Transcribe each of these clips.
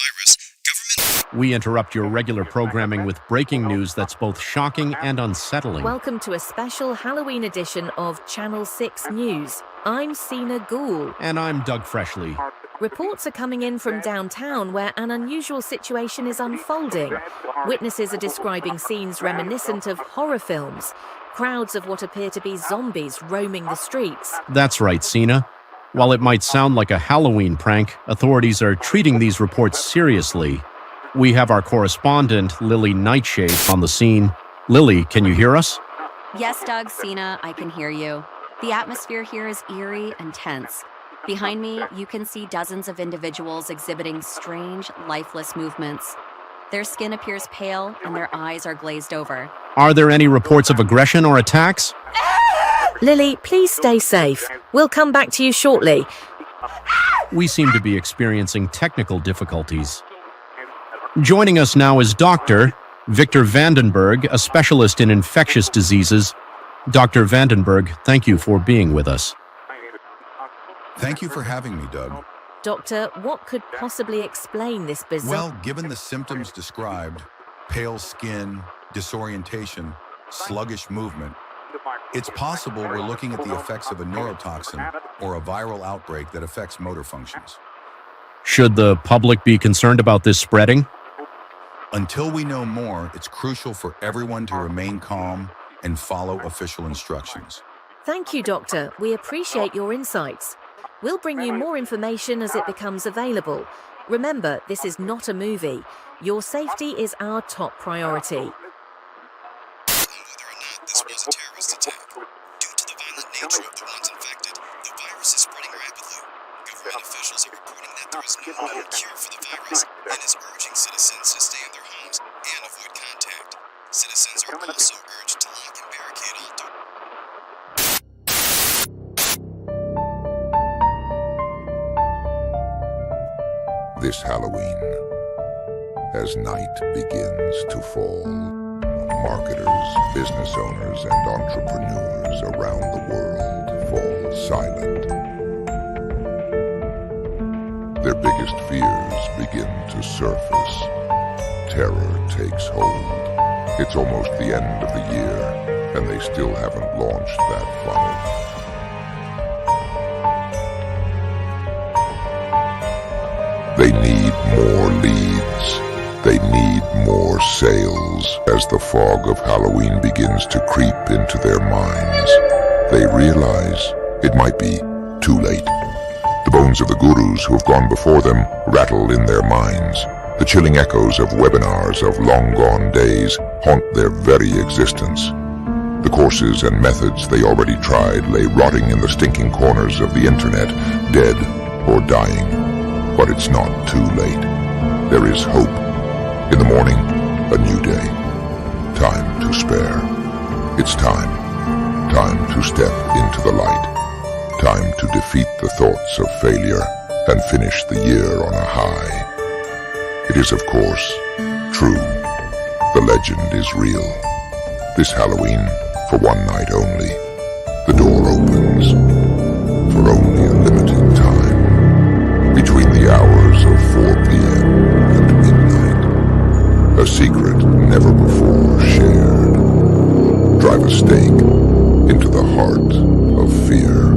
coronavirus, government... We interrupt your regular programming with breaking news that's both shocking and unsettling. Welcome to a special Halloween edition of Channel 6 News. I'm Sina Gould. And I'm Doug Freshley. Reports are coming in from downtown where an unusual situation is unfolding. Witnesses are describing scenes reminiscent of horror films. Crowds of what appear to be zombies roaming the streets. That's right, Sina. While it might sound like a Halloween prank, authorities are treating these reports seriously. We have our correspondent, Lily Nightshade, on the scene. Lily, can you hear us? Yes, Doug, Sina, I can hear you. The atmosphere here is eerie and tense. Behind me, you can see dozens of individuals exhibiting strange, lifeless movements. Their skin appears pale and their eyes are glazed over. Are there any reports of aggression or attacks? Lily, please stay safe. We'll come back to you shortly. We seem to be experiencing technical difficulties. Joining us now is Dr. Victor Vandenberg, a specialist in infectious diseases. Dr. Vandenberg, thank you for being with us. Thank you for having me, Doug. Doctor, what could possibly explain this bizarre... Well, given the symptoms described, pale skin, disorientation, sluggish movement, it's possible we're looking at the effects of a neurotoxin or a viral outbreak that affects motor functions. Should the public be concerned about this spreading? Until we know more, it's crucial for everyone to remain calm and follow official instructions. Thank you, Doctor. We appreciate your insights. We'll bring you more information as it becomes available. Remember, this is not a movie. Your safety is our top priority. Whether or not this was a terrorist attack, due to the violent nature of the ones infected, the virus is spreading rapidly. Government officials are reporting that there is no known cure for the virus and is urging citizens to stay in their homes and avoid contact. Citizens are also urged to lock and barricade all doors. This Halloween, as night begins to fall, marketers, business owners, and entrepreneurs around the world fall silent. Their biggest fears begin to surface. Terror takes hold. It's almost the end of the year, and they still haven't launched that funnel. They need more leads. They need more sales. As the fog of Halloween begins to creep into their minds, they realize it might be too late. The bones of the gurus who have gone before them rattle in their minds. The chilling echoes of webinars of long-gone days haunt their very existence. The courses and methods they already tried lay rotting in the stinking corners of the internet, dead or dying. But it's not too late. There is hope. In the morning, a new day. Time to spare. It's time. Time to step into the light. Time to defeat the thoughts of failure and finish the year on a high. It is, of course, true. The legend is real. This Halloween, for one night only, the door opens for only a limited time. Between the hours of 4 p.m. and midnight, a secret never before shared. Drive a stake into the heart of fear.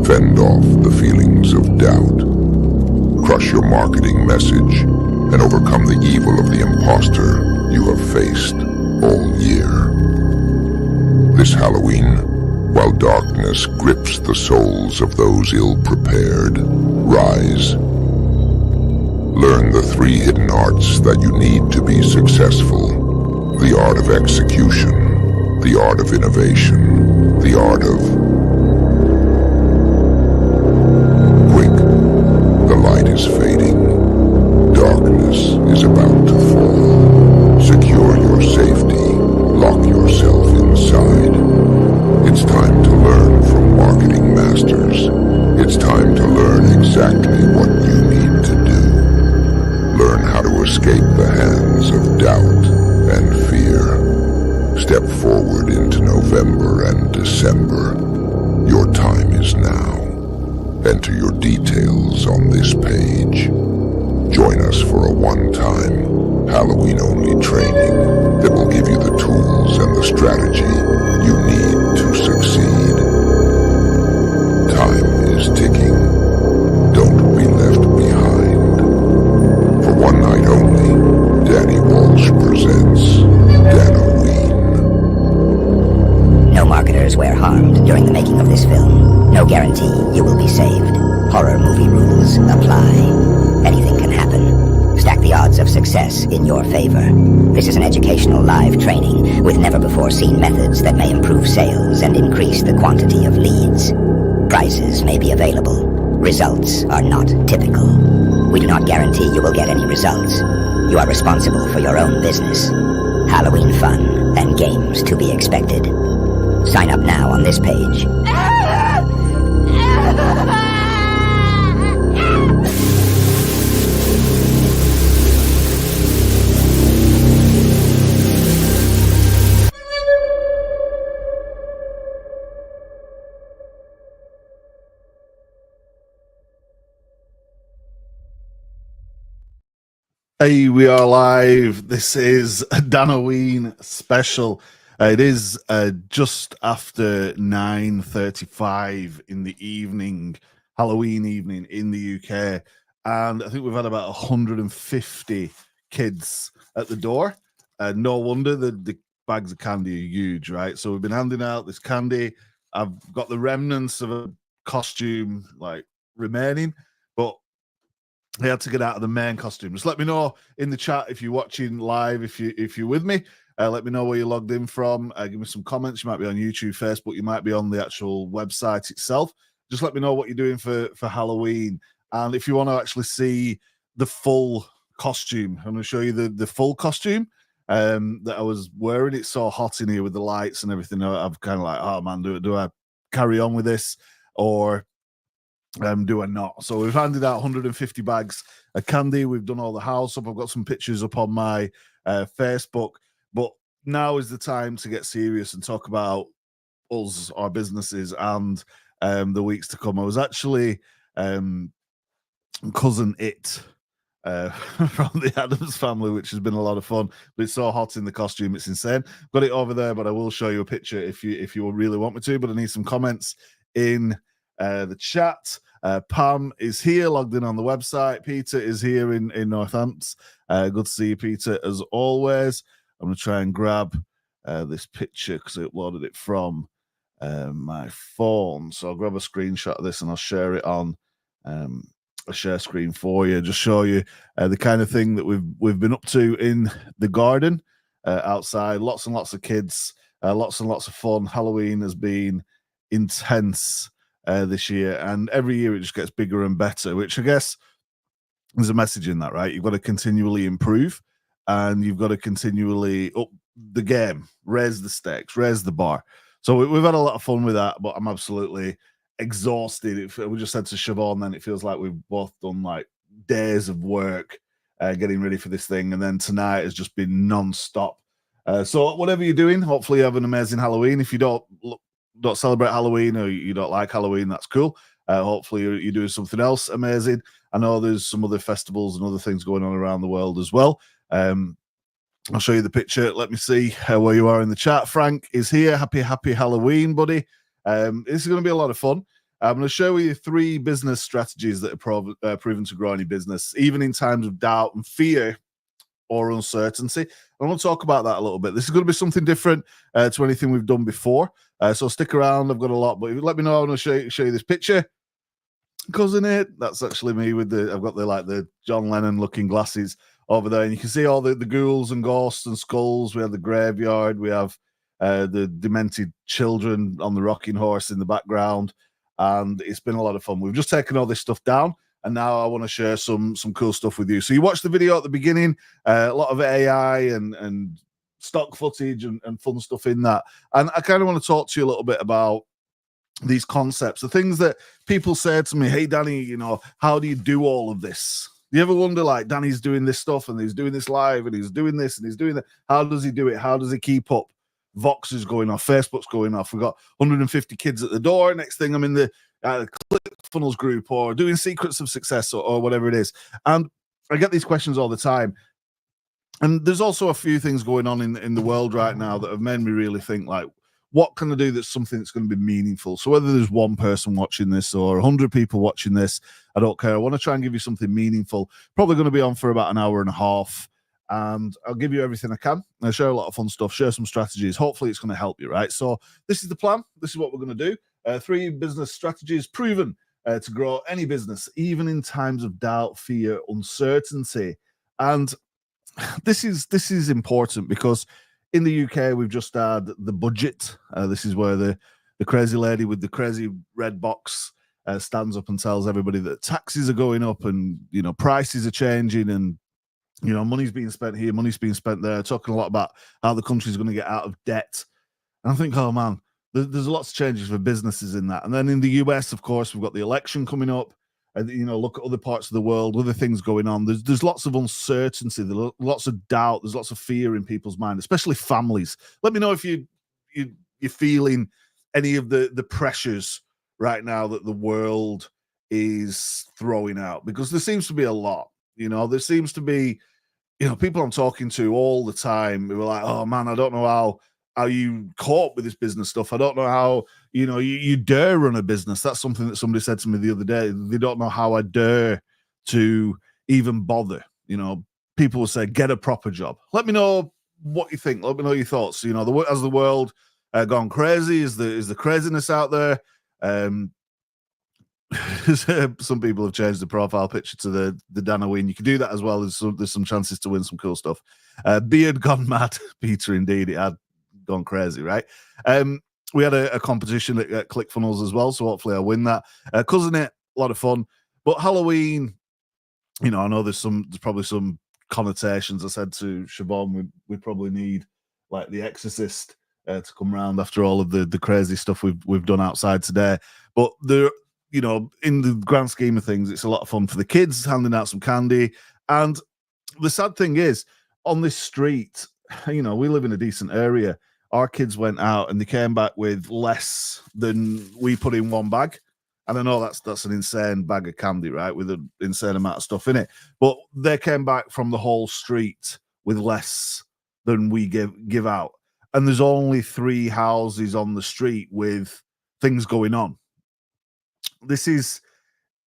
Fend off the feelings of doubt. Crush your marketing message and overcome the evil of the imposter you have faced all year. This Halloween, while darkness grips the souls of those ill-prepared, rise. Learn the 3 hidden arts that you need to be successful. The art of execution, the art of innovation, the art of... Quick, the light is fading. Darkness is about to fall. Secure your safety. Lock yourself inside. It's time to learn from marketing masters. It's time to learn exactly what you need to do. Learn how to escape the hands of doubt and fear. Step forward into November and December. Your time is now. Enter your details on this page. Join us for a one-time, Halloween-only training that will give you the tools and the strategy you need to succeed. Time is ticking. Don't be left behind. For one night only, Danny Walsh presents Dannoween. No marketers were harmed during the making of this film. No guarantee you will be saved. Horror movie rules apply. Anything can happen. Stack the odds of success in your favor. This is an educational live training with never-before-seen methods that may improve sales and increase the quantity of leads. Prizes may be available. Results are not typical. We do not guarantee you will get any results. You are responsible for your own business. Halloween fun and games to be expected. Sign up now on this page. Hey, we are live. This is a Dannoween special. It is just after 9:35 in the evening, Halloween evening in the UK, and I think we've had about 150 kids at the door. No wonder the bags of candy are huge, right? So we've been handing out this candy. I've got the remnants of a costume like remaining, but I had to get out of the main costume. Just let me know in the chat if you're watching live, if you're with me. Let me know where you're logged in from. Give me some comments. You might be on YouTube, Facebook. You might be on the actual website itself. Just let me know what you're doing for Halloween. And if you want to actually see the full costume, I'm going to show you the full costume that I was wearing. It's so hot in here with the lights and everything. I'm kind of like, oh man, do I carry on with this or do I not? So we've handed out 150 bags of candy. We've done all the house up. I've got some pictures up on my Facebook. But now is the time to get serious and talk about us, our businesses, and the weeks to come. I was actually cousin it from the Addams Family, which has been a lot of fun. But it's so hot in the costume, it's insane. Got it over there, but I will show you a picture if you really want me to. But I need some comments in the chat. Pam is here, logged in on the website. Peter is here in Northants. Good to see you, Peter, as always. I'm going to try and grab this picture because I uploaded it from my phone. So I'll grab a screenshot of this and I'll share it on a share screen for you. Just show you the kind of thing that we've been up to in the garden outside. Lots and lots of kids, lots and lots of fun. Halloween has been intense this year, and every year it just gets bigger and better, which I guess there's a message in that, right? You've got to continually improve and you've got to continually up the game, raise the stakes, raise the bar. So we've had a lot of fun with that, but I'm absolutely exhausted. We just said to Siobhan then, it feels like we've both done like days of work getting ready for this thing, and then tonight has just been non-stop. So whatever you're doing, hopefully you have an amazing Halloween. If you don't celebrate Halloween or you don't like Halloween, that's cool. Hopefully you're doing something else amazing. I know there's some other festivals and other things going on around the world as well. I'll show you the picture. Let me see where you are in the chat. Frank is here. Happy Halloween, buddy. This is going to be a lot of fun. I'm going to show you 3 business strategies that are proven to grow any business, even in times of doubt and fear or uncertainty. I want to talk about that a little bit. This is going to be something different to anything we've done before. So stick around. I've got a lot, but let me know. I want to show you this picture. Cousin it. That's actually me with I've got the John Lennon looking glasses over there, and you can see all the ghouls and ghosts and skulls. We have the graveyard. We have the demented children on the rocking horse in the background, and it's been a lot of fun. We've just taken all this stuff down, and now I want to share some cool stuff with you. So you watched the video at the beginning, a lot of AI and stock footage and fun stuff in that. And I kind of want to talk to you a little bit about these concepts, the things that people say to me, hey, Danny, how do you do all of this? Do you ever wonder, like, Danny's doing this stuff and he's doing this live and he's doing this and he's doing that. How does he do it? How does he keep up? Vox is going off. Facebook's going off. We've got 150 kids at the door. Next thing I'm in the ClickFunnels group or doing Secrets of Success or whatever it is. And I get these questions all the time. And there's also a few things going on in the world right now that have made me really think, like, what can I do that's something that's going to be meaningful? So whether there's one person watching this or 100 people watching this, I don't care. I want to try and give you something meaningful. Probably going to be on for about an hour and a half. And I'll give you everything I can. I'll share a lot of fun stuff, share some strategies. Hopefully it's going to help you, right? So this is the plan. This is what we're going to do. 3 business strategies proven to grow any business, even in times of doubt, fear, uncertainty. And this is important because in the UK we've just had the budget. This is where the crazy lady with the crazy red box stands up and tells everybody that taxes are going up and prices are changing and money's being spent here, money's being spent there. Talking a lot about how the country's going to get out of debt. And I think, oh man, there's lots of changes for businesses in that. And then in the US, of course, we've got the election coming up. And look at other parts of the world, other things going on. There's lots of uncertainty, there's lots of doubt, there's lots of fear in people's mind, especially families. Let me know if you're feeling any of the pressures right now that the world is throwing out, because there seems to be a lot. There seems to be people I'm talking to all the time who are like, oh man, I don't know how you cope with this business stuff. I don't know how, you dare run a business. That's something that somebody said to me the other day. They don't know how I dare to even bother. People will say, get a proper job. Let me know what you think. Let me know your thoughts. Has the world gone crazy? Is the craziness out there? Some people have changed the profile picture to the Dannoween. You can do that as well. There's some chances to win some cool stuff. Beard gone mad, Peter. Indeed, it had gone crazy, right? We had a competition at ClickFunnels as well, so hopefully I'll win that. Cousin It, a lot of fun. But Halloween, I know there's probably some connotations. I said to Siobhan, we probably need like the Exorcist to come round after all of the crazy stuff we've done outside today. But there, in the grand scheme of things, it's a lot of fun for the kids, handing out some candy. And the sad thing is, on this street, we live in a decent area. Our kids went out and they came back with less than we put in one bag. And I know that's an insane bag of candy, right? With an insane amount of stuff in it. But they came back from the whole street with less than we give out. And there's only 3 houses on the street with things going on. Is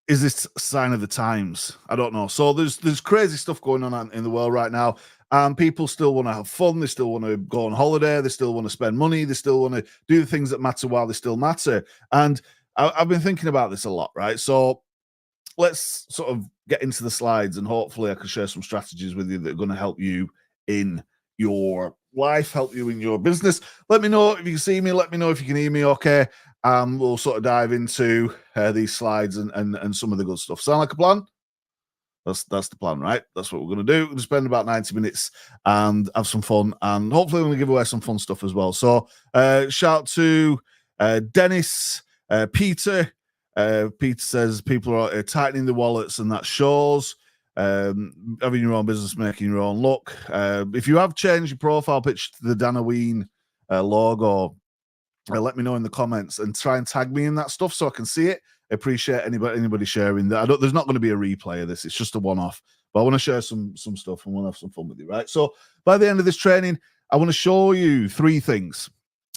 this a sign of the times? I don't know. So there's crazy stuff going on in the world right now. And people still want to have fun. They still want to go on holiday. They still want to spend money. They still want to do the things that matter while they still matter. And I've been thinking about this a lot, right? So let's sort of get into the slides and hopefully I can share some strategies with you that are going to help you in your life, help you in your business. Let me know if you can see me. Let me know if you can hear me okay. We'll sort of dive into these slides and some of the good stuff. Sound like a plan? That's the plan, right? That's what we're going to do. We're going to spend about 90 minutes and have some fun. And hopefully we're going to give away some fun stuff as well. So shout out to Dennis, Peter. Peter says people are tightening the wallets and that shows. Having your own business, making your own luck. If you have changed your profile picture to the Dannoween logo, let me know in the comments and try and tag me in that stuff so I can see it. I appreciate anybody sharing that. There's not going to be a replay of this. It's just a one-off. But I want to share some stuff and want to have some fun with you, right? So by the end of this training, I want to show you 3 things.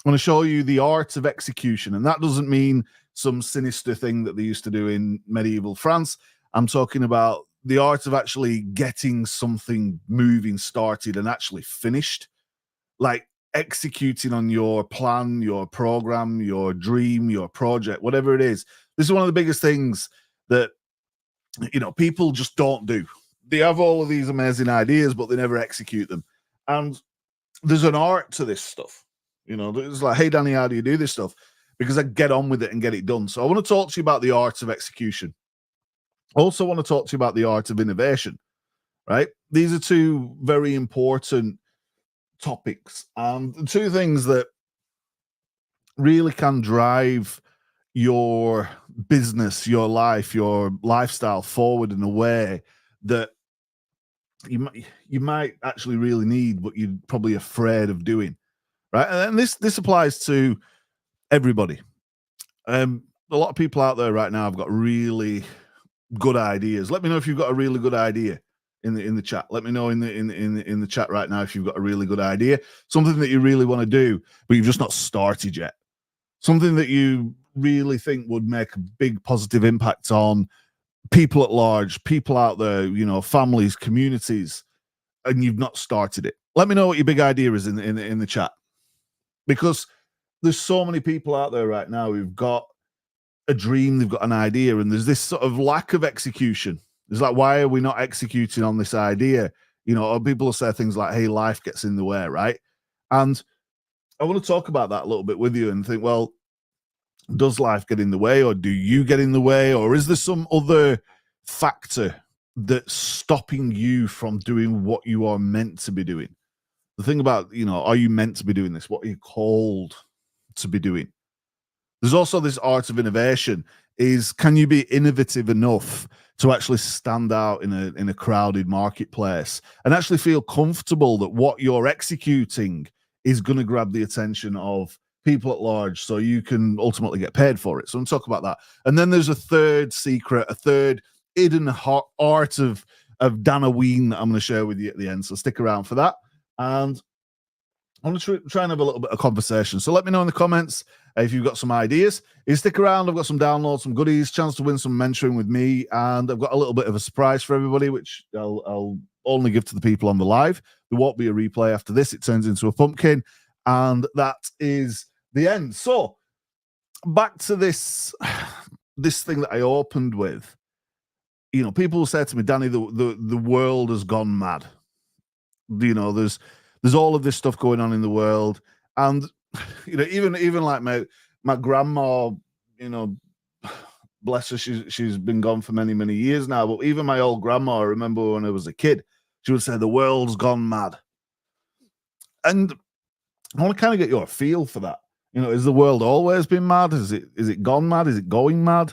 I want to show you the art of execution. And that doesn't mean some sinister thing that they used to do in medieval France. I'm talking about the art of actually getting something moving, started, and actually finished. Like executing on your plan, your program, your dream, your project, whatever it is. This is one of the biggest things that, people just don't do. They have all of these amazing ideas, but they never execute them. And there's an art to this stuff. It's like, hey, Danny, how do you do this stuff? Because I get on with it and get it done. So I want to talk to you about the art of execution. I also want to talk to you about the art of innovation, right? These are 2 very important topics. And 2 things that really can drive your business, your life, your lifestyle forward in a way that you might actually really need, but you're probably afraid of doing, right? And this applies to everybody. A lot of people out there right now have got really good ideas. Let me know if you've got a really good idea in the chat. Let me know in the chat right now if you've got a really good idea, something that you really want to do, but you've just not started yet. Something that you really think would make a big positive impact on people at large, people out there, you know, families, communities, and you've not started it. Let me know what your big idea is in the chat, because there's so many people out there right now who've got a dream, they've got an idea, and there's this sort of lack of execution. It's like, why are we not executing on this idea? You know, or people will say things like, hey, life gets in the way, right? And I want to talk about that a little bit with you and think, well, does life get in the way, or do you get in the way, or is there some other factor that's stopping you from doing what you are meant to be doing? The thing about, you know, are you meant to be doing this? What are you called to be doing? There's also this art of innovation. Is, can you be innovative enough to actually stand out in a crowded marketplace and actually feel comfortable that what you're executing is going to grab the attention of people at large, so you can ultimately get paid for it? So I'm talking about that. And then there's a third secret, a third hidden art of Dannoween that I'm going to share with you at the end. So stick around for that. And I want to try and have a little bit of conversation. So let me know in the comments if you've got some ideas. You stick around. I've got some downloads, some goodies, chance to win some mentoring with me, and I've got a little bit of a surprise for everybody, which I'll only give to the people on the live. There won't be a replay after this. It turns into a pumpkin, and that is the end. So back to this thing that I opened with. You know, people will say to me, Danny, the world has gone mad. You know, there's all of this stuff going on in the world, and you know, even like my grandma, you know, bless her, she's been gone for many years now, but even my old grandma, I remember when I was a kid, she would say the world's gone mad. And I want to kind of get your feel for that. You know, has the world always been mad? Is it gone mad? Is it going mad?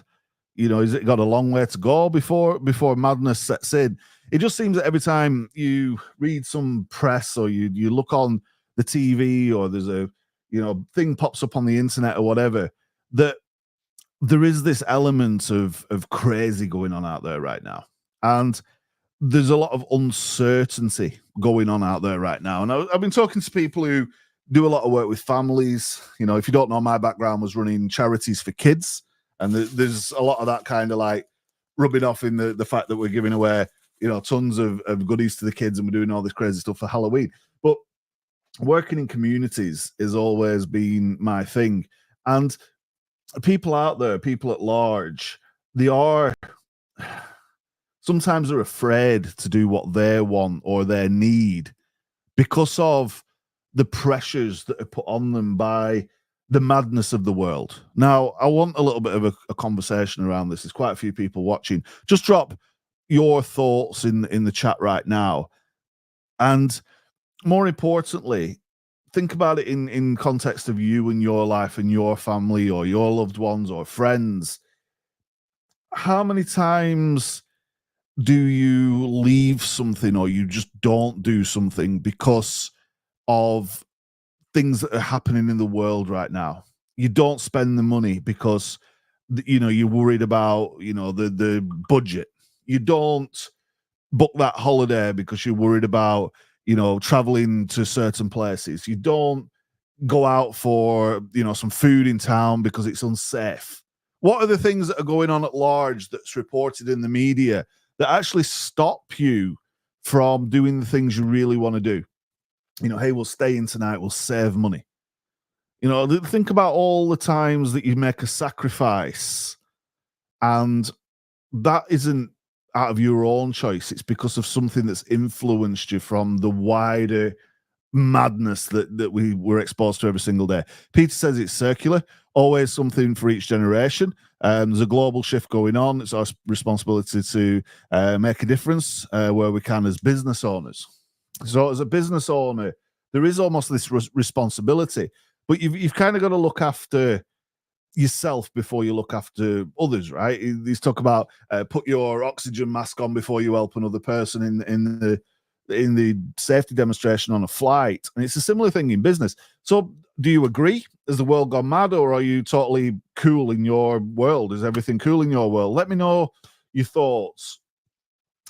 You know, has it got a long way to go before madness sets in? It just seems that every time you read some press or you look on the TV, or there's a, you know, thing pops up on the internet or whatever, that there is this element of crazy going on out there right now. And there's a lot of uncertainty going on out there right now. And I've been talking to people who do a lot of work with families. You know, if you don't know, my background was running charities for kids. And there's a lot of that kind of like rubbing off in the fact that we're giving away, you know, tons of goodies to the kids, and we're doing all this crazy stuff for Halloween. But working in communities has always been my thing. And people out there, people at large, sometimes they're afraid to do what they want or they need because of the pressures that are put on them by the madness of the world. Now, I want a little bit of a conversation around this. There's quite a few people watching. Just drop your thoughts in the chat right now. And more importantly, think about it in context of you and your life and your family or your loved ones or friends. How many times do you leave something or you just don't do something because of things that are happening in the world right now? You don't spend the money because, you know, you're worried about, you know, the budget. You don't book that holiday because you're worried about, you know, traveling to certain places. You don't go out for, you know, some food in town because it's unsafe. What are the things that are going on at large that's reported in the media that actually stop you from doing the things you really want to do? You know, hey, we'll stay in tonight, we'll save money. You know, think about all the times that you make a sacrifice, and that isn't out of your own choice. It's because of something that's influenced you from the wider madness that we were exposed to every single day. Peter says it's circular, always something for each generation. There's a global shift going on. It's our responsibility to make a difference where we can as business owners. So as a business owner, there is almost this responsibility, but you've kind of got to look after yourself before you look after others, right? He's talk about put your oxygen mask on before you help another person in the safety demonstration on a flight. And it's a similar thing in business. So do you agree? Has the world gone mad, or are you totally cool in your world? Is everything cool in your world? Let me know your thoughts.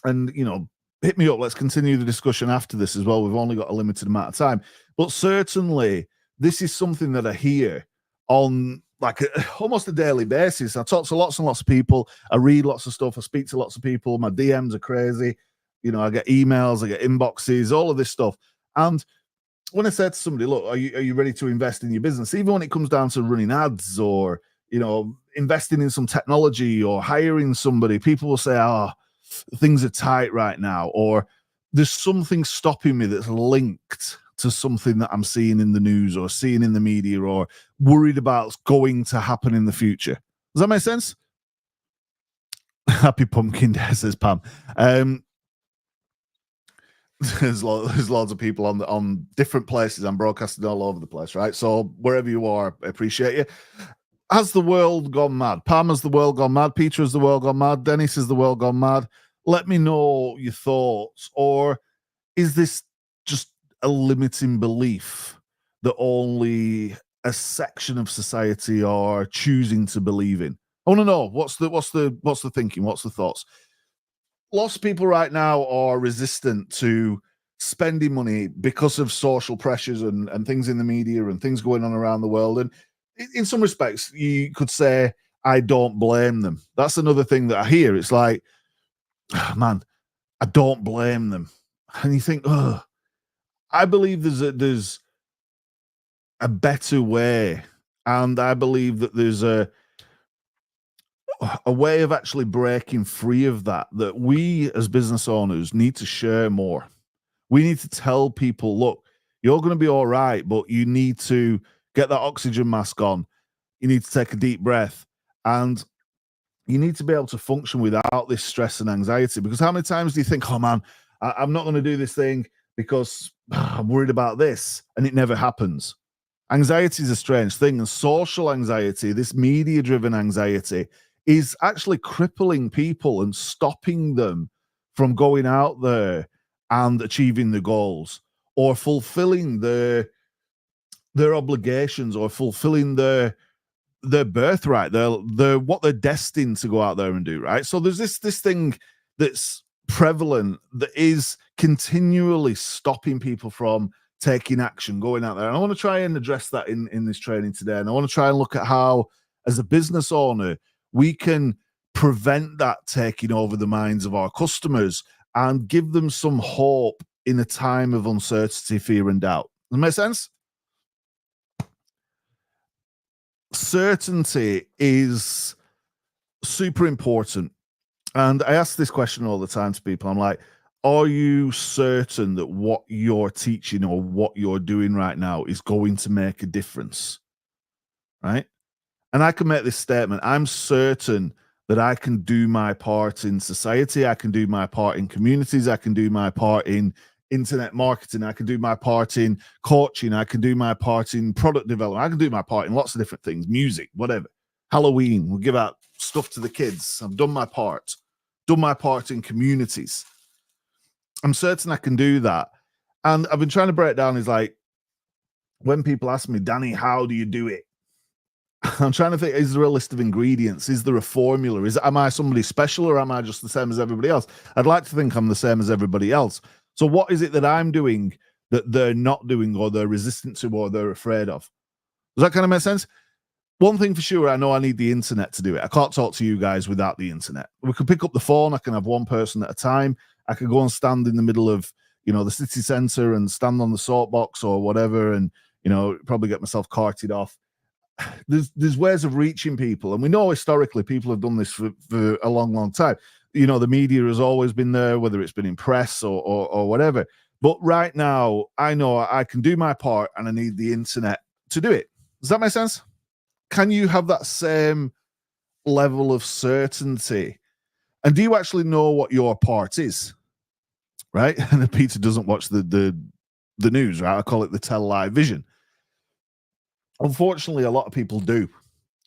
And, you know, hit me up. Let's continue the discussion after this as well. We've only got a limited amount of time. But certainly, this is something that I hear on almost a daily basis. I talk to lots and lots of people. I read lots of stuff. I speak to lots of people. My DMs are crazy. I get emails, I get inboxes, all of this stuff. And when I said to somebody, look, are you ready to invest in your business? Even when it comes down to running ads or, investing in some technology or hiring somebody, people will say, things are tight right now, or there's something stopping me that's linked to something that I'm seeing in the news or seeing in the media or worried about going to happen in the future. Does that make sense? Happy Pumpkin Day, says Pam. There's loads of people on different places. I'm broadcasting all over the place, right? So wherever you are, I appreciate you. Has the world gone mad? Pam, has the world gone mad? Peter, has the world gone mad? Dennis, has the world gone mad? Let me know your thoughts. Or is this just a limiting belief that only a section of society are choosing to believe in? I want to know what's the thinking, what's the thoughts? Lots of people right now are resistant to spending money because of social pressures and things in the media and things going on around the world. And in some respects, you could say, I don't blame them. That's another thing that I hear. It's like, man, I don't blame them. And you think, I believe there's a better way. And I believe that there's a way of actually breaking free of that we as business owners need to share more. We need to tell people, look, you're going to be all right, but you need to get that oxygen mask on. You need to take a deep breath, and you need to be able to function without this stress and anxiety. Because how many times do you think, oh man, I'm not going to do this thing because I'm worried about this, and it never happens? Anxiety is a strange thing, and social anxiety, this media-driven anxiety, is actually crippling people and stopping them from going out there and achieving the goals or fulfilling their obligations or fulfilling their birthright, their what they're destined to go out there and do, right? So there's this thing that's prevalent that is continually stopping people from taking action, going out there. And I want to try and address that in this training today. And I want to try and look at how, as a business owner, we can prevent that taking over the minds of our customers and give them some hope in a time of uncertainty, fear, and doubt. Does that make sense? Certainty is super important. And I ask this question all the time to people. I'm like, are you certain that what you're teaching or what you're doing right now is going to make a difference? Right? And I can make this statement. I'm certain that I can do my part in society. I can do my part in communities. I can do my part in internet marketing. I can do my part in coaching. I can do my part in product development. I can do my part in lots of different things, music, whatever. Halloween, we'll give out stuff to the kids. I've done my part in communities. I'm certain I can do that. And I've been trying to break it down is like, when people ask me, Danny, how do you do it? I'm trying to think, is there a list of ingredients? Is there a formula? Am I somebody special or am I just the same as everybody else? I'd like to think I'm the same as everybody else. So what is it that I'm doing that they're not doing or they're resistant to or they're afraid of? Does that kind of make sense? One thing for sure, I know I need the internet to do it. I can't talk to you guys without the internet. We can pick up the phone. I can have one person at a time. I could go and stand in the middle of, the city centre and stand on the soapbox or whatever and, probably get myself carted off. There's ways of reaching people, and we know historically people have done this for a long time. The media has always been there, whether it's been in press or whatever. But right now, I know I can do my part, and I need the internet to do it. Does that make sense? Can you have that same level of certainty? And do you actually know what your part is? Right? And Peter doesn't watch the news, right? I call it the tell lie vision. Unfortunately, a lot of people do.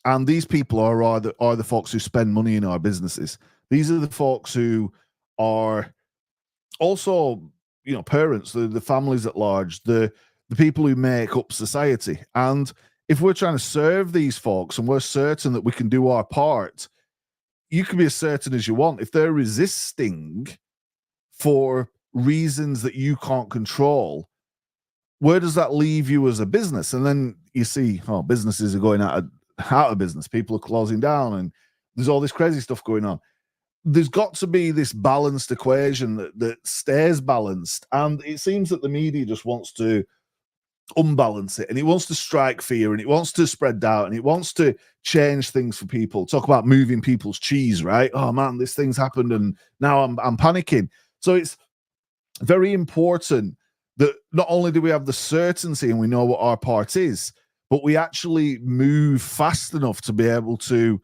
And these people are the folks who spend money in our businesses. These are the folks who are also, parents, the families at large, the people who make up society. And if we're trying to serve these folks and we're certain that we can do our part, you can be as certain as you want. If they're resisting for reasons that you can't control, where does that leave you as a business? And then you see, oh, businesses are going out of business. People are closing down, and there's all this crazy stuff going on. There's got to be this balanced equation that stays balanced. And it seems that the media just wants to unbalance it, and it wants to strike fear, and it wants to spread doubt, and it wants to change things for people. Talk about moving people's cheese, right? Oh man, this thing's happened, and now I'm panicking. So it's very important that not only do we have the certainty and we know what our part is, but we actually move fast enough to be able to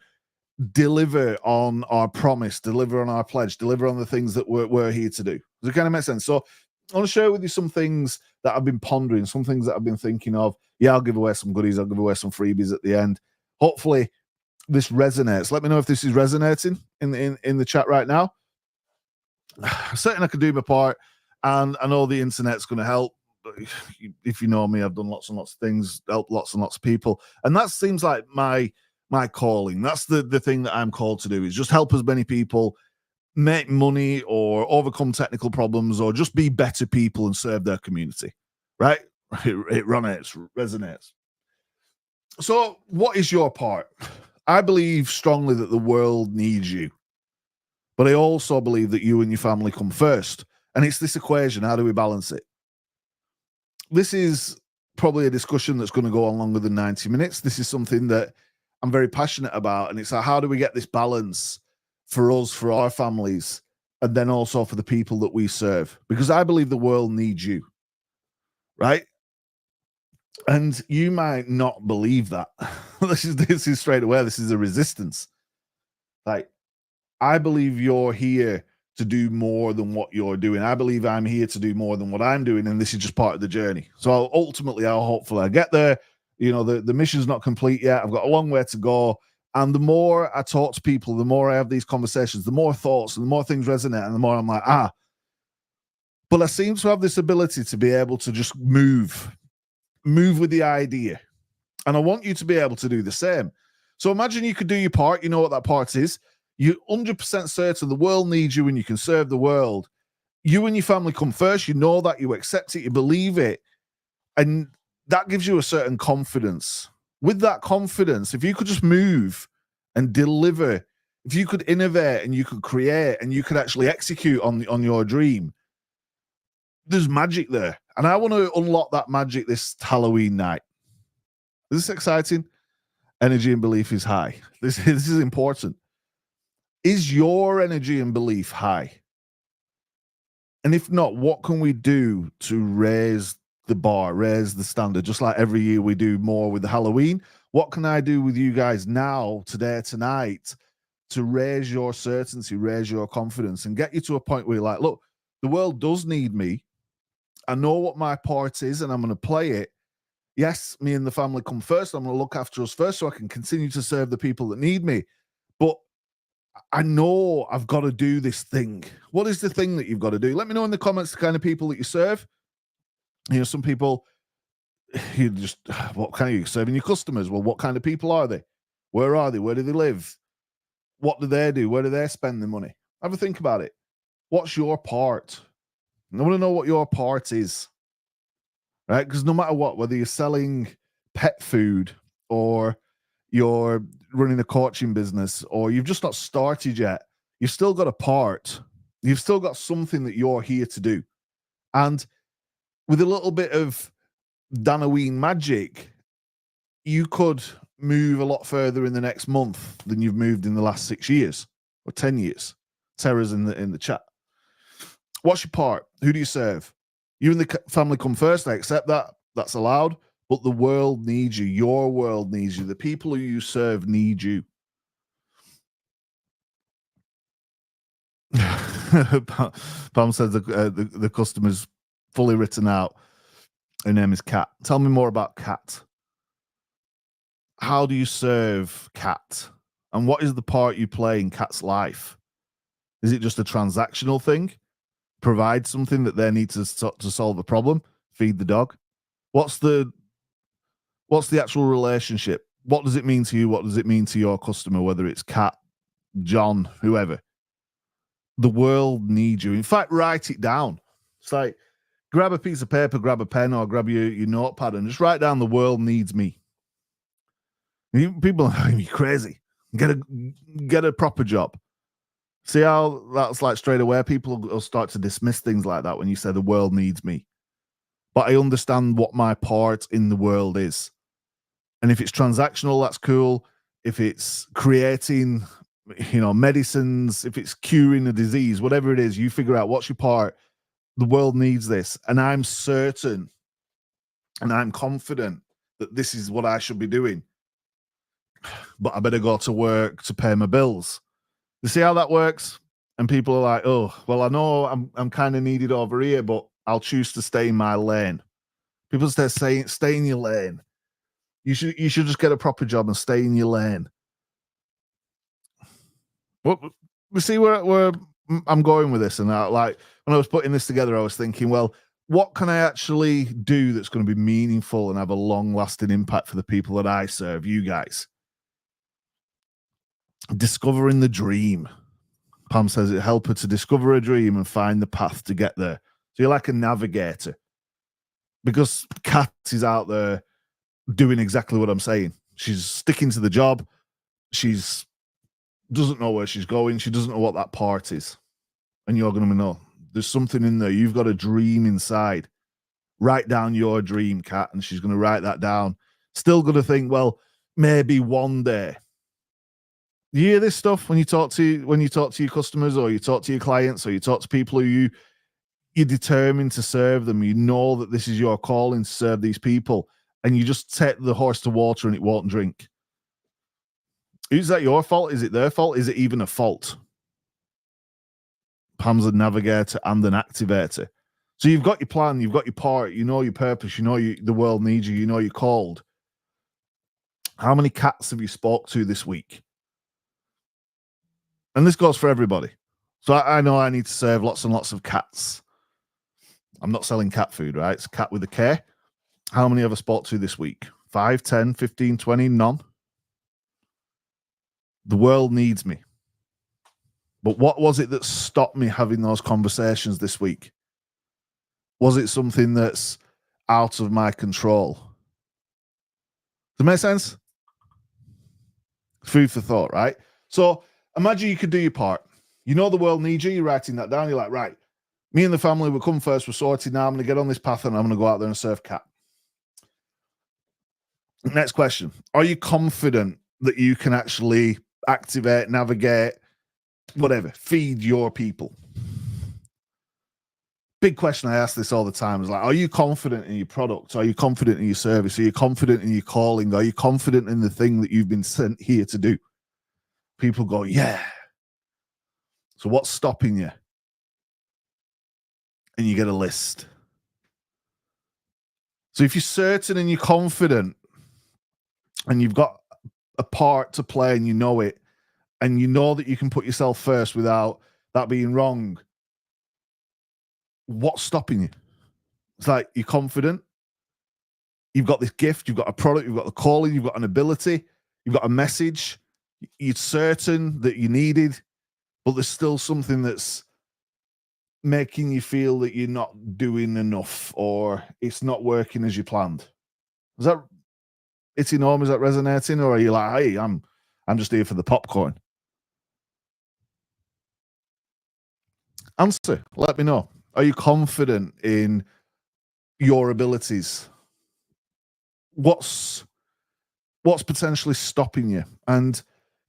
deliver on our promise, deliver on our pledge, deliver on the things that we're here to do. Does it kind of make sense? So I want to share with you some things that I've been pondering, some things that I've been thinking of. Yeah, I'll give away some goodies. I'll give away some freebies at the end. Hopefully this resonates. Let me know if this is resonating in the chat right now. Certainly I can do my part, and I know the internet's going to help. If you know me, I've done lots and lots of things, helped lots and lots of people, and that seems like my calling. That's the thing that I'm called to do, is just help as many people make money or overcome technical problems or just be better people and serve their community, right? It resonates. So what is your part? I believe strongly that the world needs you, but I also believe that you and your family come first. And it's this equation. How do we balance it? This is probably a discussion that's going to go on longer than 90 minutes. This is something that I'm very passionate about. And it's like, how do we get this balance for us, for our families, and then also for the people that we serve? Because I believe the world needs you, right? And you might not believe that. This is straight away. This is a resistance. Like, I believe you're here to do more than what you're doing. I believe I'm here to do more than what I'm doing, and this is just part of the journey. So ultimately, hopefully I get there. You know, the mission's not complete yet. I've got a long way to go. And the more I talk to people, the more I have these conversations, the more thoughts and the more things resonate, and the more I'm like, but I seem to have this ability to be able to just move with the idea. And I want you to be able to do the same. So imagine you could do your part. You know what that part is. You're 100% certain the world needs you and you can serve the world. You and your family come first. You know that, you accept it, you believe it. And that gives you a certain confidence. With that confidence, if you could just move and deliver, if you could innovate and you could create and you could actually execute on your dream, there's magic there. And I want to unlock that magic this Halloween night. Is this exciting? Energy and belief is high. This is important. Is your energy and belief high? And if not, what can we do to raise the bar, raise the standard? Just like every year we do more with the Halloween. What can I do with you guys now, today, tonight, to raise your certainty, raise your confidence, and get you to a point where you're like, look, the world does need me. I know what my part is, and I'm going to play it. Yes, me and the family come first. I'm going to look after us first so I can continue to serve the people that need me. But I know I've got to do this thing. What is the thing that you've got to do? Let me know in the comments the kind of people that you serve. You know, some people, you just, what kind of you serving your customers? Well, what kind of people are they? Where are they? Where do they live? What do they do? Where do they spend their money? Have a think about it. What's your part? I want to know what your part is, right? Because no matter what, whether you're selling pet food or you're running a coaching business or you've just not started yet, you've still got a part. You've still got something that you're here to do. And with a little bit of Dannoween magic, you could move a lot further in the next month than you've moved in the last 6 years or 10 years. Tara's in the chat. What's your part? Who do you serve? You and the family come first. I accept that. That's allowed. But the world needs you. Your world needs you. The people who you serve need you. Pam says the customer's fully written out. Her name is Kat. Tell me more about Kat. How do you serve Kat? And what is the part you play in Kat's life? Is it just a transactional thing? Provide something that they need to solve a problem? Feed the dog? What's the actual relationship? What does it mean to you? What does it mean to your customer, whether it's Kat, John, whoever? The world needs you. In fact, write it down. It's like, grab a piece of paper, grab a pen, or grab your notepad and just write down the world needs me. People are me crazy. Get a proper job. See how that's like straight away? People will start to dismiss things like that when you say the world needs me. But I understand what my part in the world is. And if it's transactional, that's cool. If it's creating, medicines, if it's curing a disease, whatever it is, you figure out what's your part. The world needs this. And I'm certain and I'm confident that this is what I should be doing. But I better go to work to pay my bills. You see how that works? And people are like, oh, well, I know I'm kind of needed over here, but I'll choose to stay in my lane. People stay in your lane. You should just get a proper job and stay in your lane. Well, we see where I'm going with this. And like when I was putting this together, I was thinking, well, what can I actually do that's going to be meaningful and have a long-lasting impact for the people that I serve, you guys? Discovering the dream. Pam says it helps her to discover a dream and find the path to get there. So you're like a navigator. Because Kat is out there doing exactly what I'm saying. She's sticking to the job. She's doesn't know where she's going. She doesn't know what that part is. And you're going to know there's something in there. You've got a dream inside. Write down your dream, Kat. And she's going to write that down. Still going to think, well, maybe one day. You hear this stuff when you talk to your customers, or you talk to your clients, or you talk to people who you're determined to serve them. You know that this is your calling to serve these people, and you just take the horse to water and it won't drink. Is that your fault? Is it their fault? Is it even a fault? Pam's a navigator and an activator. So you've got your plan, you've got your part, you know your purpose, you know the world needs you, you know you're called. How many cats have you spoke to this week? And this goes for everybody. So I know I need to serve lots and lots of cats. I'm not selling cat food, right? It's cat with a K. How many have I spoke to this week? 5, 10, 15, 20? None. The world needs me. But what was it that stopped me having those conversations this week? Was it something that's out of my control? Does that make sense? Food for thought, right? So imagine you could do your part. You know the world needs you. You're writing that down. You're like, right, me and the family will come first. We're sorted now. I'm going to get on this path and I'm going to go out there and serve cat. Next question. Are you confident that you can actually activate, navigate, whatever, feed your people? Big question. I ask this all the time is like, are you confident in your product? Are you confident in your service? Are you confident in your calling? Are you confident in the thing that you've been sent here to do? People go, yeah. So what's stopping you? And you get a list. So if you're certain and you're confident and you've got a part to play and you know it, and you know that you can put yourself first without that being wrong, what's stopping you? It's like you're confident. You've got this gift. You've got a product. You've got the calling. You've got an ability. You've got a message. You're certain that you needed, but there's still something that's making you feel that you're not doing enough or it's not working as you planned. Is that hitting home? Is that resonating? Or are you like, hey, I'm just here for the popcorn? Answer. Let me know. Are you confident in your abilities? What's potentially stopping you? And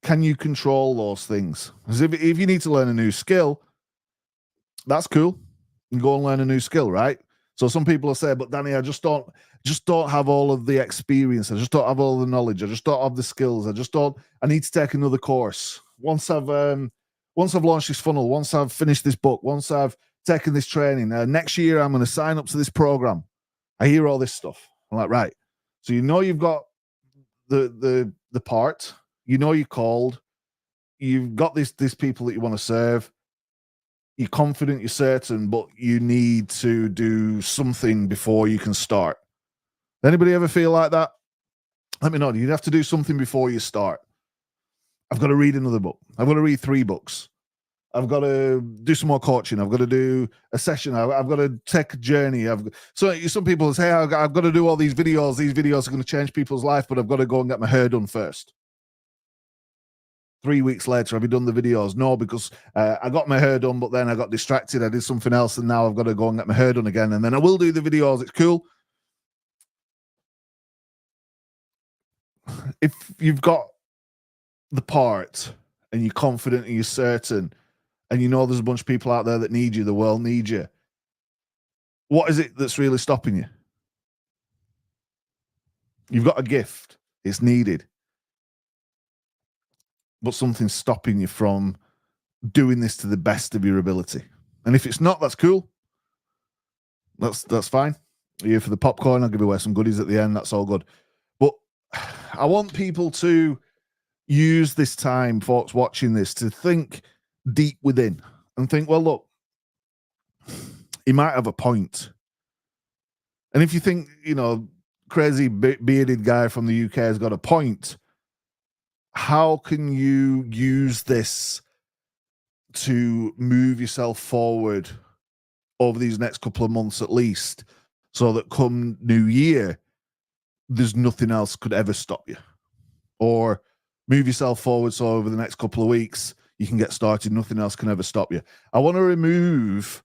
can you control those things? Because if you need to learn a new skill, that's cool. You go and learn a new skill, right? So some people will say, but Danny, I just don't have all of the experience. I just don't have all the knowledge. I just don't have the skills. I need to take another course. Once I've launched this funnel, once I've finished this book, once I've taken this training, next year I'm going to sign up to this program. I hear all this stuff. I'm like, right. So you know you've got the part, you know you're called, you've got these people that you want to serve, you're confident, you're certain, but you need to do something before you can start. Anybody ever feel like that? Let me know. You'd have to do something before you start. I've got to read another book. I've got to read 3 books. I've got to do some more coaching. I've got to do a session. I've got to take a journey. So some people say, I've got to do all these videos. These videos are going to change people's life, but I've got to go and get my hair done first. 3 weeks later, have you done the videos? No, because I got my hair done, but then I got distracted. I did something else, and now I've got to go and get my hair done again. And then I will do the videos. It's cool. If you've got the part and you're confident and you're certain, and you know there's a bunch of people out there that need you, the world needs you, what is it that's really stopping you? You've got a gift. It's needed. But something's stopping you from doing this to the best of your ability. And if it's not, that's cool. That's fine. You're here for the popcorn. I'll give away some goodies at the end. That's all good. But I want people to use this time, folks watching this, to think deep within and think, well, look, he might have a point. And if you think, crazy bearded guy from the UK has got a point, how can you use this to move yourself forward over these next couple of months at least, so that come New Year, there's nothing else could ever stop you? Or move yourself forward so over the next couple of weeks you can get started, nothing else can ever stop you. I want to remove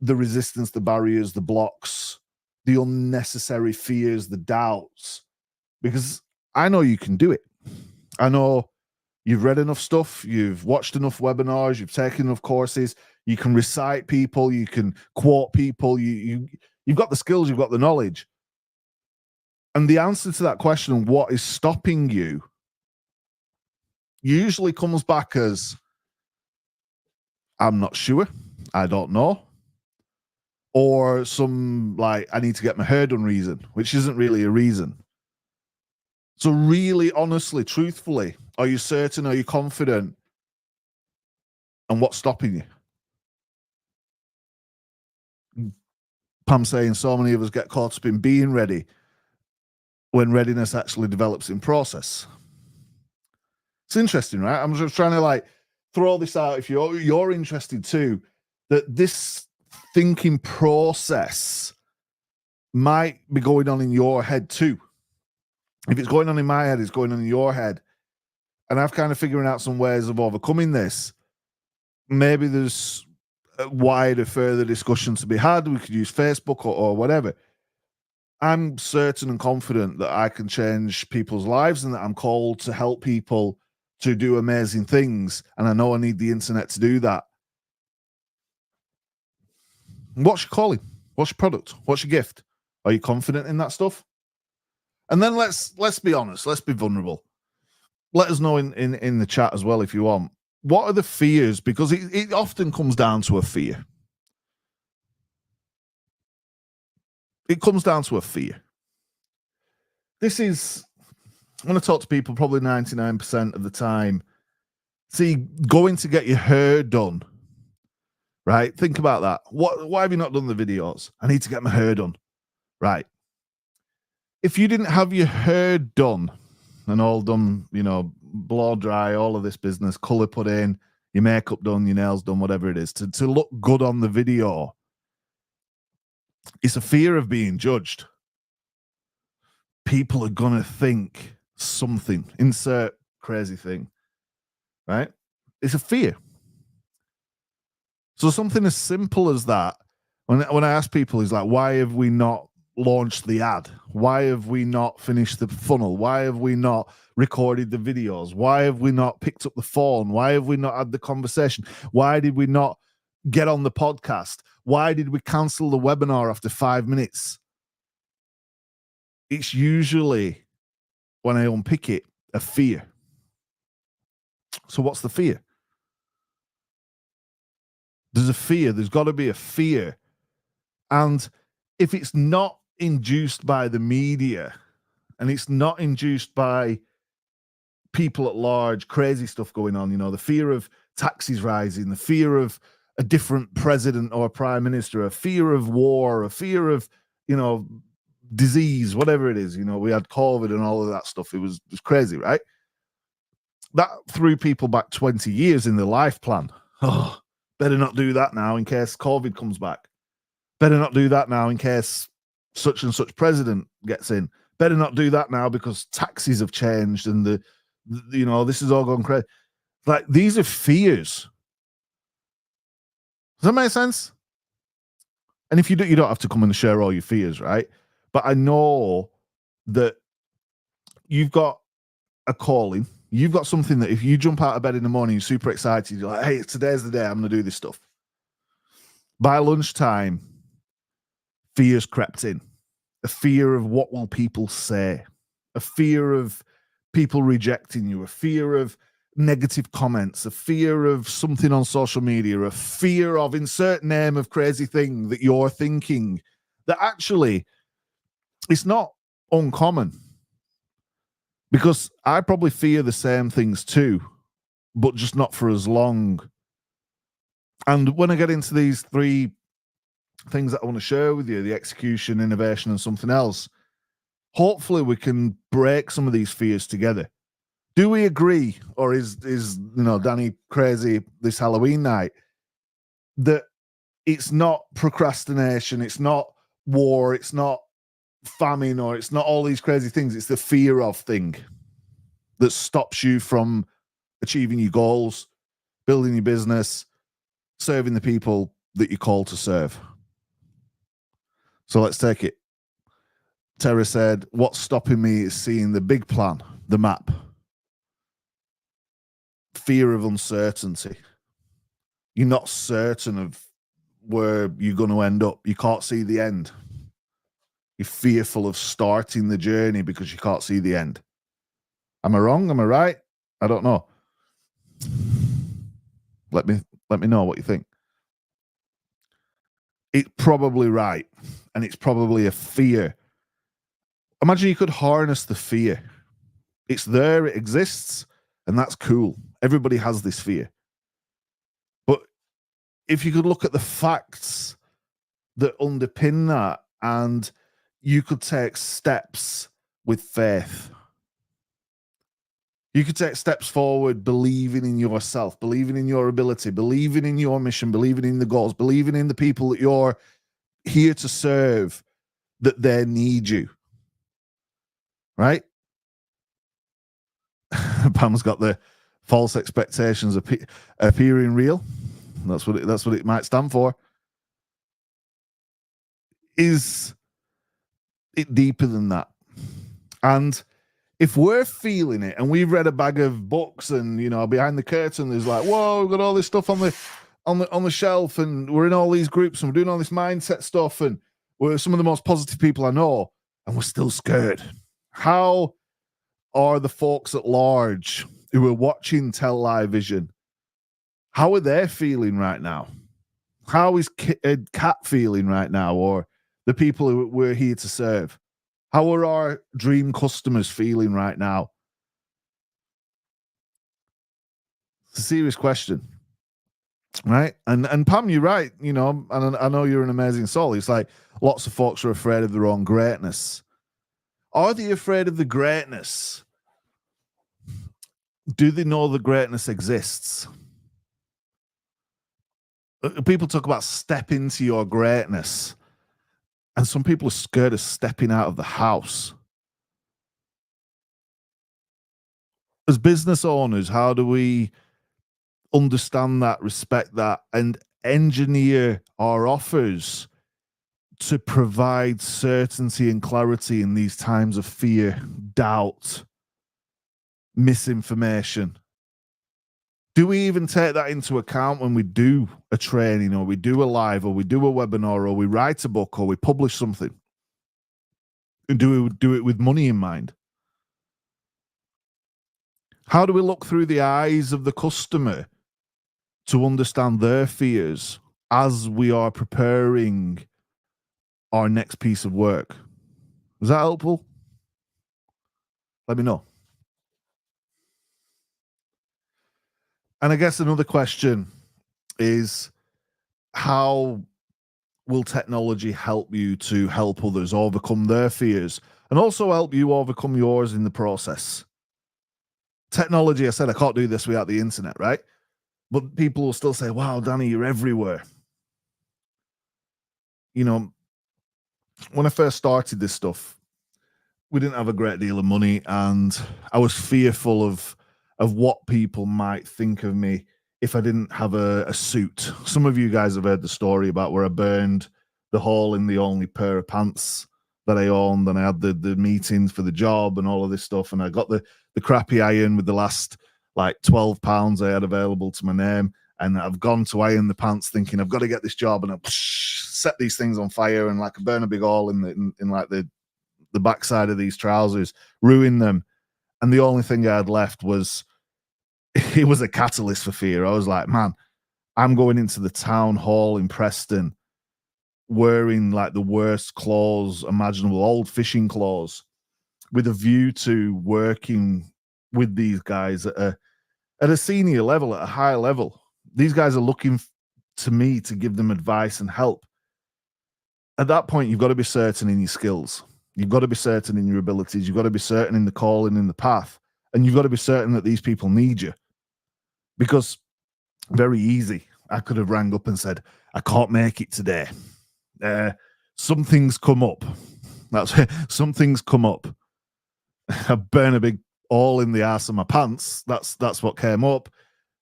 the resistance, the barriers, the blocks, the unnecessary fears, the doubts, because I know you can do it. I know you've read enough stuff, you've watched enough webinars, you've taken enough courses, you can recite people, you can quote people, you've got the skills, you've got the knowledge. And the answer to that question, what is stopping you, usually comes back as, I'm not sure, I don't know. Or some, like, I need to get my hair done reason, which isn't really a reason. So really, honestly, truthfully, are you certain? Are you confident? And what's stopping you? Pam saying so many of us get caught up in being ready when readiness actually develops in process. It's interesting, right? I'm just trying to throw this out if you're interested too, that this thinking process might be going on in your head too. If it's going on in my head, it's going on in your head. And I've kind of figuring out some ways of overcoming this. Maybe there's a wider, further discussion to be had. We could use Facebook or whatever. I'm certain and confident that I can change people's lives and that I'm called to help people to do amazing things. And I know I need the internet to do that. What's your calling? What's your product? What's your gift? Are you confident in that stuff? And then let's be honest. Let's be vulnerable. Let us know in the chat as well if you want. What are the fears? Because it often comes down to a fear. It comes down to a fear. This is, I'm going to talk to people probably 99% of the time. See, going to get your hair done, right? Think about that. Why have you not done the videos? I need to get my hair done, right? If you didn't have your hair done and all done, blow dry, all of this business, color put in, your makeup done, your nails done, whatever it is, to look good on the video, it's a fear of being judged. People are going to think something, insert crazy thing, right? It's a fear. So something as simple as that, when I ask people, is like, why have we not launched the ad? Why have we not finished the funnel? Why have we not recorded the videos? Why have we not picked up the phone? Why have we not had the conversation? Why did we not get on the podcast? Why did we cancel the webinar after 5 minutes? It's usually, when I unpick it, a fear. So what's the fear? There's a fear. There's got to be a fear. And if it's not induced by the media and it's not induced by people at large, crazy stuff going on, the fear of taxes rising, the fear of a different president or prime minister, a fear of war, a fear of, disease, whatever it is, we had COVID and all of that stuff. It was crazy, right? That threw people back 20 years in their life plan. Oh, better not do that now in case COVID comes back. Better not do that now in case such and such president gets in. Better not do that now because taxes have changed and this has all gone crazy. Like, these are fears. Does that make sense? And if you do, you don't have to come and share all your fears, right? But I know that you've got a calling. You've got something that if you jump out of bed in the morning, you're super excited. You're like, hey, today's the day I'm going to do this stuff. By lunchtime, fears crept in. A fear of what will people say. A fear of people rejecting you. A fear of negative comments. A fear of something on social media. A fear of insert name of crazy thing that you're thinking. That actually, it's not uncommon. Because I probably fear the same things too, but just not for as long. And when I get into these 3 things that I want to share with you, the execution, innovation, and something else, hopefully we can break some of these fears together. Do we agree, or is Danny crazy this Halloween night, that it's not procrastination, it's not war, it's not famine, or it's not all these crazy things, it's the fear of thing that stops you from achieving your goals, building your business, serving the people that you're called to serve? So let's take it. Tara said, what's stopping me is seeing the big plan, the map. Fear of uncertainty. You're not certain of where you're going to end up. You can't see the end. You're fearful of starting the journey because you can't see the end. Am I wrong? Am I right? I don't know. Let me know what you think. It's probably right, and it's probably a fear. Imagine you could harness the fear. It's there, it exists, and that's cool. Everybody has this fear. But if you could look at the facts that underpin that, and you could take steps with faith. You could take steps forward believing in yourself, believing in your ability, believing in your mission, believing in the goals, believing in the people that you're here to serve, that they need you. Right? Pam's got the false expectations appearing real. That's what it might stand for. Is it deeper than that? And if we're feeling it, and we've read a bag of books, and behind the curtain there's like, whoa, we've got all this stuff on the shelf, and we're in all these groups, and we're doing all this mindset stuff, and we're some of the most positive people I know, and we're still scared. How are the folks at large who are watching Tell Live Vision, how are they feeling right now? How is Kat feeling right now, or the people who we're here to serve? How are our dream customers feeling right now? It's a serious question, right? And Pam, you're right. And I know you're an amazing soul. It's like lots of folks are afraid of their own greatness. Are they afraid of the greatness? Do they know the greatness exists? People talk about step into your greatness, and some people are scared of stepping out of the house. As business owners, how do we understand that, respect that, and engineer our offers to provide certainty and clarity in these times of fear, doubt, misinformation? Do we even take that into account when we do a training, or we do a live, or we do a webinar, or we write a book, or we publish something? Do we do it with money in mind? How do we look through the eyes of the customer to understand their fears as we are preparing our next piece of work? Is that helpful? Let me know. And I guess another question is, how will technology help you to help others overcome their fears and also help you overcome yours in the process? Technology, I said I can't do this without the internet, right? But people will still say, wow, Danny, you're everywhere. You know, when I first started this stuff, we didn't have a great deal of money, and I was fearful of what people might think of me if I didn't have a suit. Some of you guys have heard the story about where I burned the hole in the only pair of pants that I owned, and I had the meetings for the job and all of this stuff, and I got the crappy iron with the last like £12 I had available to my name, and I've gone to iron the pants thinking I've got to get this job, and I set these things on fire, and like I burn a big hole in like the backside of these trousers, ruin them, and the only thing I had left was it was a catalyst for fear. I was like, man, I'm going into the town hall in Preston wearing like the worst clothes imaginable, old fishing clothes, with a view to working with these guys at a senior level, at a high level. These guys are looking to me to give them advice and help. At that point, you've got to be certain in your skills. You've got to be certain in your abilities. You've got to be certain in the calling, in the path. And you've got to be certain that these people need you. Because very easy, I could have rang up and said, I can't make it today. Something's come up. Something's come up. I burn a big hole in the ass of my pants. That's what came up.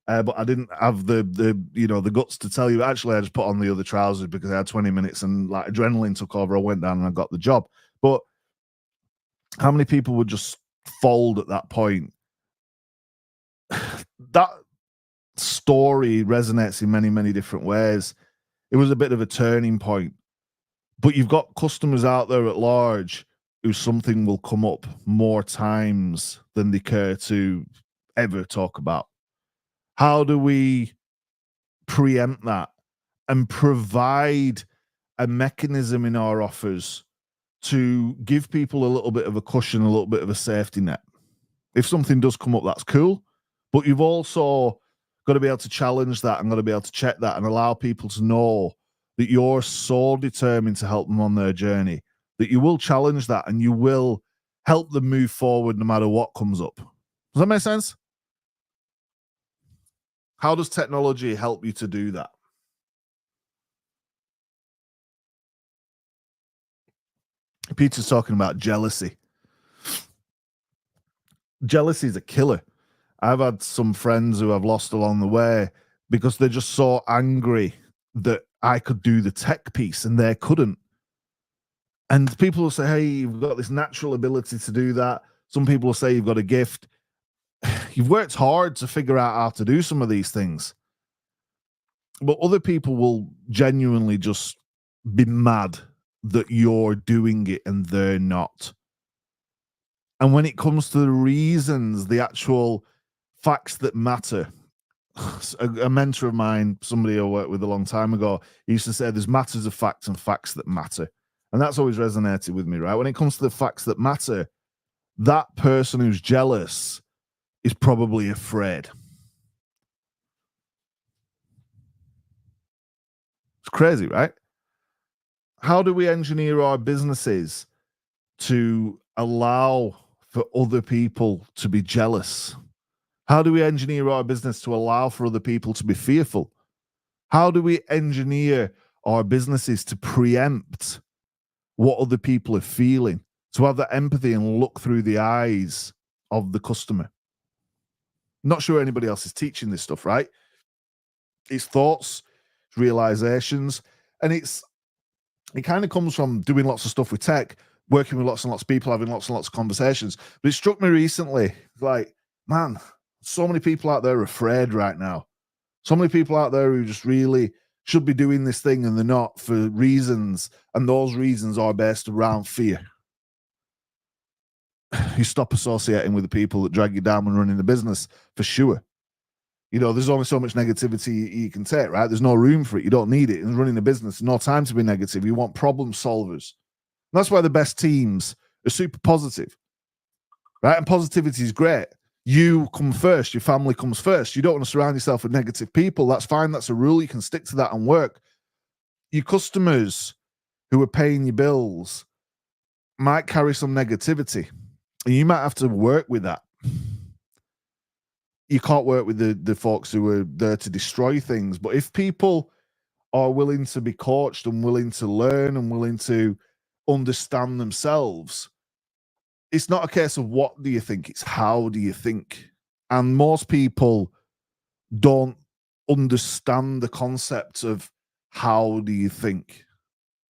But I didn't have the guts to tell you. Actually, I just put on the other trousers because I had 20 minutes and like adrenaline took over. I went down and I got the job. But how many people would just fold at that point? That story resonates in many, many different ways. It was a bit of a turning point. But you've got customers out there at large who something will come up more times than they care to ever talk about. How do we preempt that and provide a mechanism in our offers to give people a little bit of a cushion, a little bit of a safety net? If something does come up, that's cool. But you've also got to be able to challenge that and got to be able to check that and allow people to know that you're so determined to help them on their journey that you will challenge that and you will help them move forward no matter what comes up. Does that make sense? How does technology help you to do that? Peter's talking about jealousy. Jealousy is a killer. I've had some friends who I've lost along the way because they're just so angry that I could do the tech piece and they couldn't. And people will say, hey, you've got this natural ability to do that. Some people will say you've got a gift. You've worked hard to figure out how to do some of these things. But other people will genuinely just be mad that you're doing it and they're not. And when it comes to the reasons, the actual facts that matter, a mentor of mine, somebody I worked with a long time ago, he used to say there's matters of facts and facts that matter. And that's always resonated with me, right? When it comes to the facts that matter, that person who's jealous is probably afraid. It's crazy, right? How do we engineer our businesses to allow for other people to be jealous? How do we engineer our business to allow for other people to be fearful? How do we engineer our businesses to preempt what other people are feeling, to have that empathy and look through the eyes of the customer? Not sure anybody else is teaching this stuff, right? It's thoughts, it's realizations, and it kind of comes from doing lots of stuff with tech, working with lots and lots of people, having lots and lots of conversations. But it struck me recently, like, man, so many people out there are afraid right now. So many people out there who just really should be doing this thing and they're not for reasons, and those reasons are based around fear. You stop associating with the people that drag you down when running the business, for sure. You know, there's only so much negativity you can take, right? There's no room for it. You don't need it. In running a business, no time to be negative. You want problem solvers. And that's why the best teams are super positive, right? And positivity is great. You come first. Your family comes first. You don't want to surround yourself with negative people. That's fine. That's a rule. You can stick to that and work. Your customers who are paying your bills might carry some negativity, and you might have to work with that. you can't work with the folks who are there to destroy things. But if people are willing to be coached and willing to learn and willing to understand themselves, it's not a case of what do you think, it's how do you think. And most people don't understand the concept of how do you think.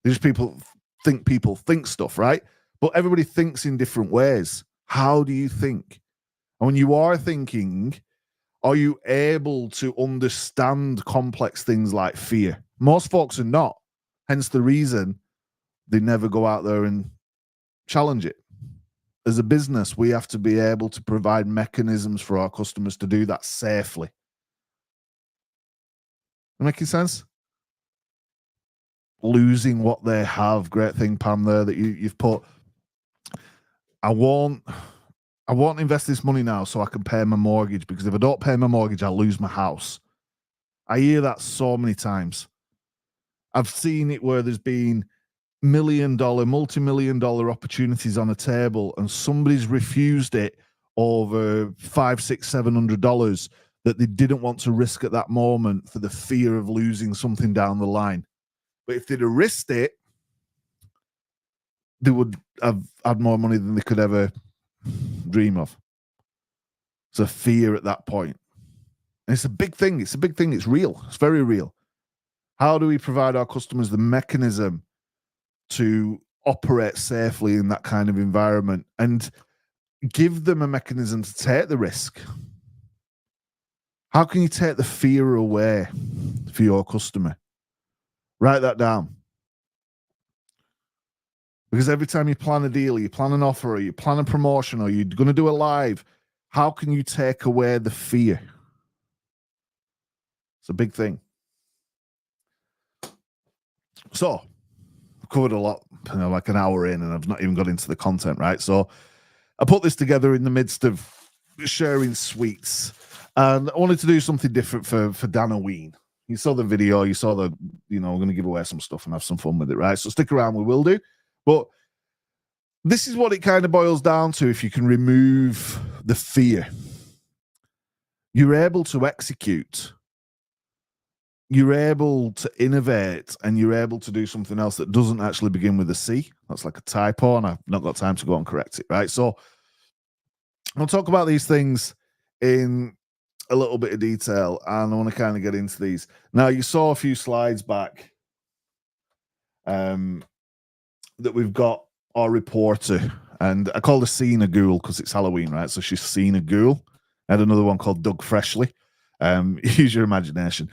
These people think stuff, right? But everybody thinks in different ways. How do you think? And when you are thinking, are you able to understand complex things like fear? Most folks are not. Hence the reason they never go out there and challenge it. As a business, we have to be able to provide mechanisms for our customers to do that safely. Making sense? Losing what they have. Great thing, Pam, there that you've put. I won't invest this money now so I can pay my mortgage, because if I don't pay my mortgage, I'll lose my house. I hear that so many times. I've seen it where there's been multi-million-dollar opportunities on a table, and somebody's refused it over $500, $600, $700 that they didn't want to risk at that moment for the fear of losing something down the line. But if they'd have risked it, they would have had more money than they could ever dream of. It's a fear at that point. And it's a big thing. It's a big thing. It's real. It's very real. How do we provide our customers the mechanism to operate safely in that kind of environment and give them a mechanism to take the risk? How can you take the fear away for your customer? Write that down. Because every time you plan a deal, or you plan an offer, or you plan a promotion, or you're going to do a live, how can you take away the fear? It's a big thing. So, I've covered a lot, like an hour in, and I've not even got into the content, right? So, I put this together in the midst of sharing sweets, and I wanted to do something different for Dannoween. You saw the video, you saw we're going to give away some stuff and have some fun with it, right? So stick around, we will do. But this is what it kind of boils down to. If you can remove the fear, you're able to execute, you're able to innovate, and you're able to do something else that doesn't actually begin with a C. That's like a typo, and I've not got time to go and correct it, right? So I'll talk about these things in a little bit of detail, and I want to kind of get into these. Now, you saw a few slides back that we've got our reporter, and I call her Cena Ghoul because it's Halloween, right? So she's Cena Ghoul. I had another one called Doug Freshly. Use your imagination.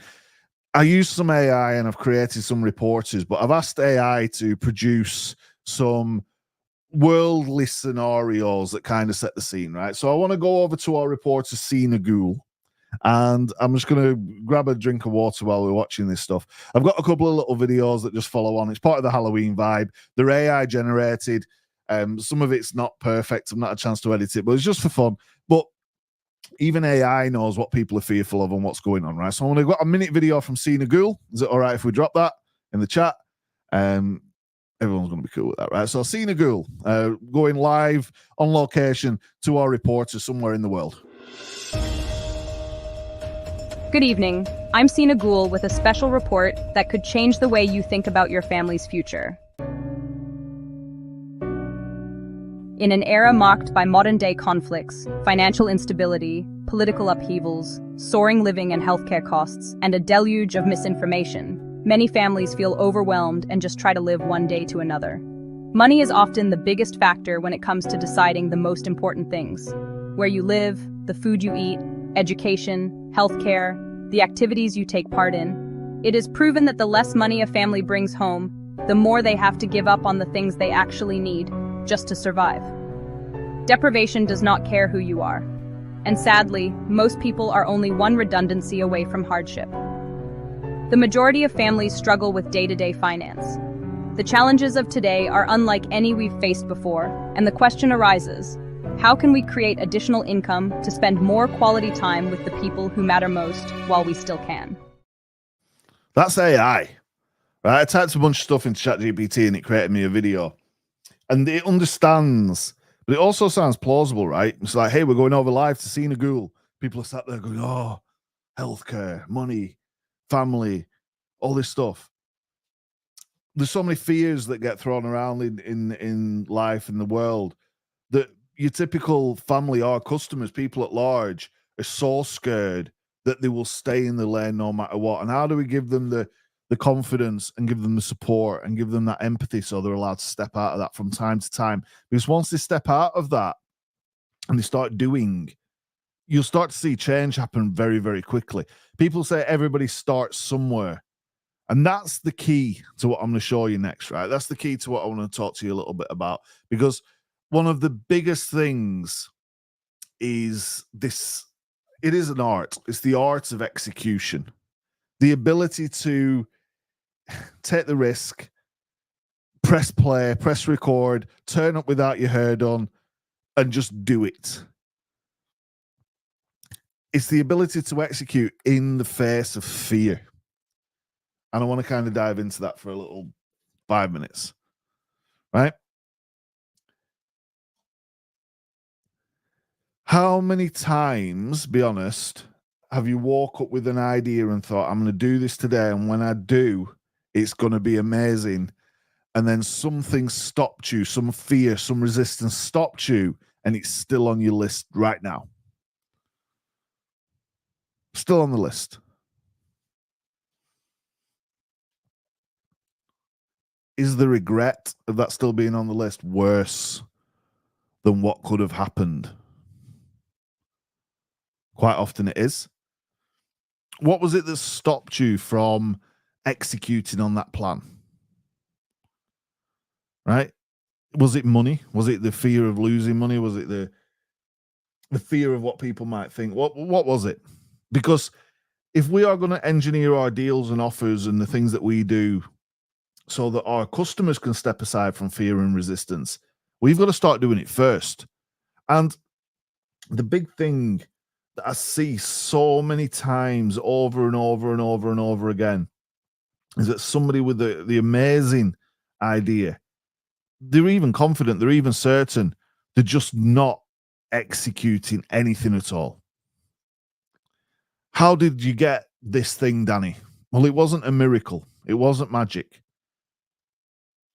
I used some AI and I've created some reporters, but I've asked AI to produce some worldly scenarios that kind of set the scene, right? So I want to go over to our reporter, Cena Ghoul, and I'm just going to grab a drink of water while we're watching this stuff. I've got a couple of little videos that just follow on. It's part of the Halloween vibe. They're AI generated. Some of it's not perfect. I've not had a chance to edit it, but it's just for fun. But even AI knows what people are fearful of and what's going on, right? So I'm going to got a minute video from Cena Ghoul. Is it all right if we drop that in the chat? Everyone's going to be cool with that, right? So Cena Ghoul going live on location to our reporter somewhere in the world. Good evening. I'm Cena Ghoul with a special report that could change the way you think about your family's future. In an era marked by modern-day conflicts, financial instability, political upheavals, soaring living and healthcare costs, and a deluge of misinformation, many families feel overwhelmed and just try to live one day to another. Money is often the biggest factor when it comes to deciding the most important things: where you live, the food you eat, education, healthcare, the activities you take part in. It is proven that the less money a family brings home, the more they have to give up on the things they actually need just to survive. Deprivation does not care who you are. And sadly, most people are only one redundancy away from hardship. The majority of families struggle with day-to-day finance. The challenges of today are unlike any we've faced before, and the question arises: how can we create additional income to spend more quality time with the people who matter most while we still can? That's AI, right? I typed a bunch of stuff into ChatGPT and it created me a video. And it understands, but it also sounds plausible, right? It's like, hey, we're going over live to Cena Ghoul. People are sat there going, oh, healthcare, money, family, all this stuff. There's so many fears that get thrown around in life, in the world, that your typical family or customers, people at large, are so scared that they will stay in the lane no matter what. And how do we give them the confidence and give them the support and give them that empathy so they're allowed to step out of that from time to time? Because once they step out of that and they start doing, you'll start to see change happen very, very quickly. People say everybody starts somewhere. And that's the key to what I'm going to show you next, right? That's the key to what I want to talk to you a little bit about. Because one of the biggest things is this, it is an art. It's the art of execution. The ability to take the risk, press play, press record, turn up without your hair done, and just do it. It's the ability to execute in the face of fear. And I want to kind of dive into that for a little 5 minutes, right? How many times, be honest, have you woke up with an idea and thought, I'm going to do this today, and when I do, it's going to be amazing, and then something stopped you, some fear, some resistance stopped you, and it's still on your list right now? Still on the list. Is the regret of that still being on the list worse than what could have happened? Quite often it is. What was it that stopped you from executing on that plan? Right? Was it money? Was it the fear of losing money? Was it the fear of what people might think? What was it? Because if we are going to engineer our deals and offers and the things that we do so that our customers can step aside from fear and resistance, we've got to start doing it first. And the big thing that I see so many times over and over and over and over again is that somebody with the amazing idea, they're even confident, they're even certain, they're just not executing anything at all. How did you get this thing, Danny? Well, it wasn't a miracle. It wasn't magic.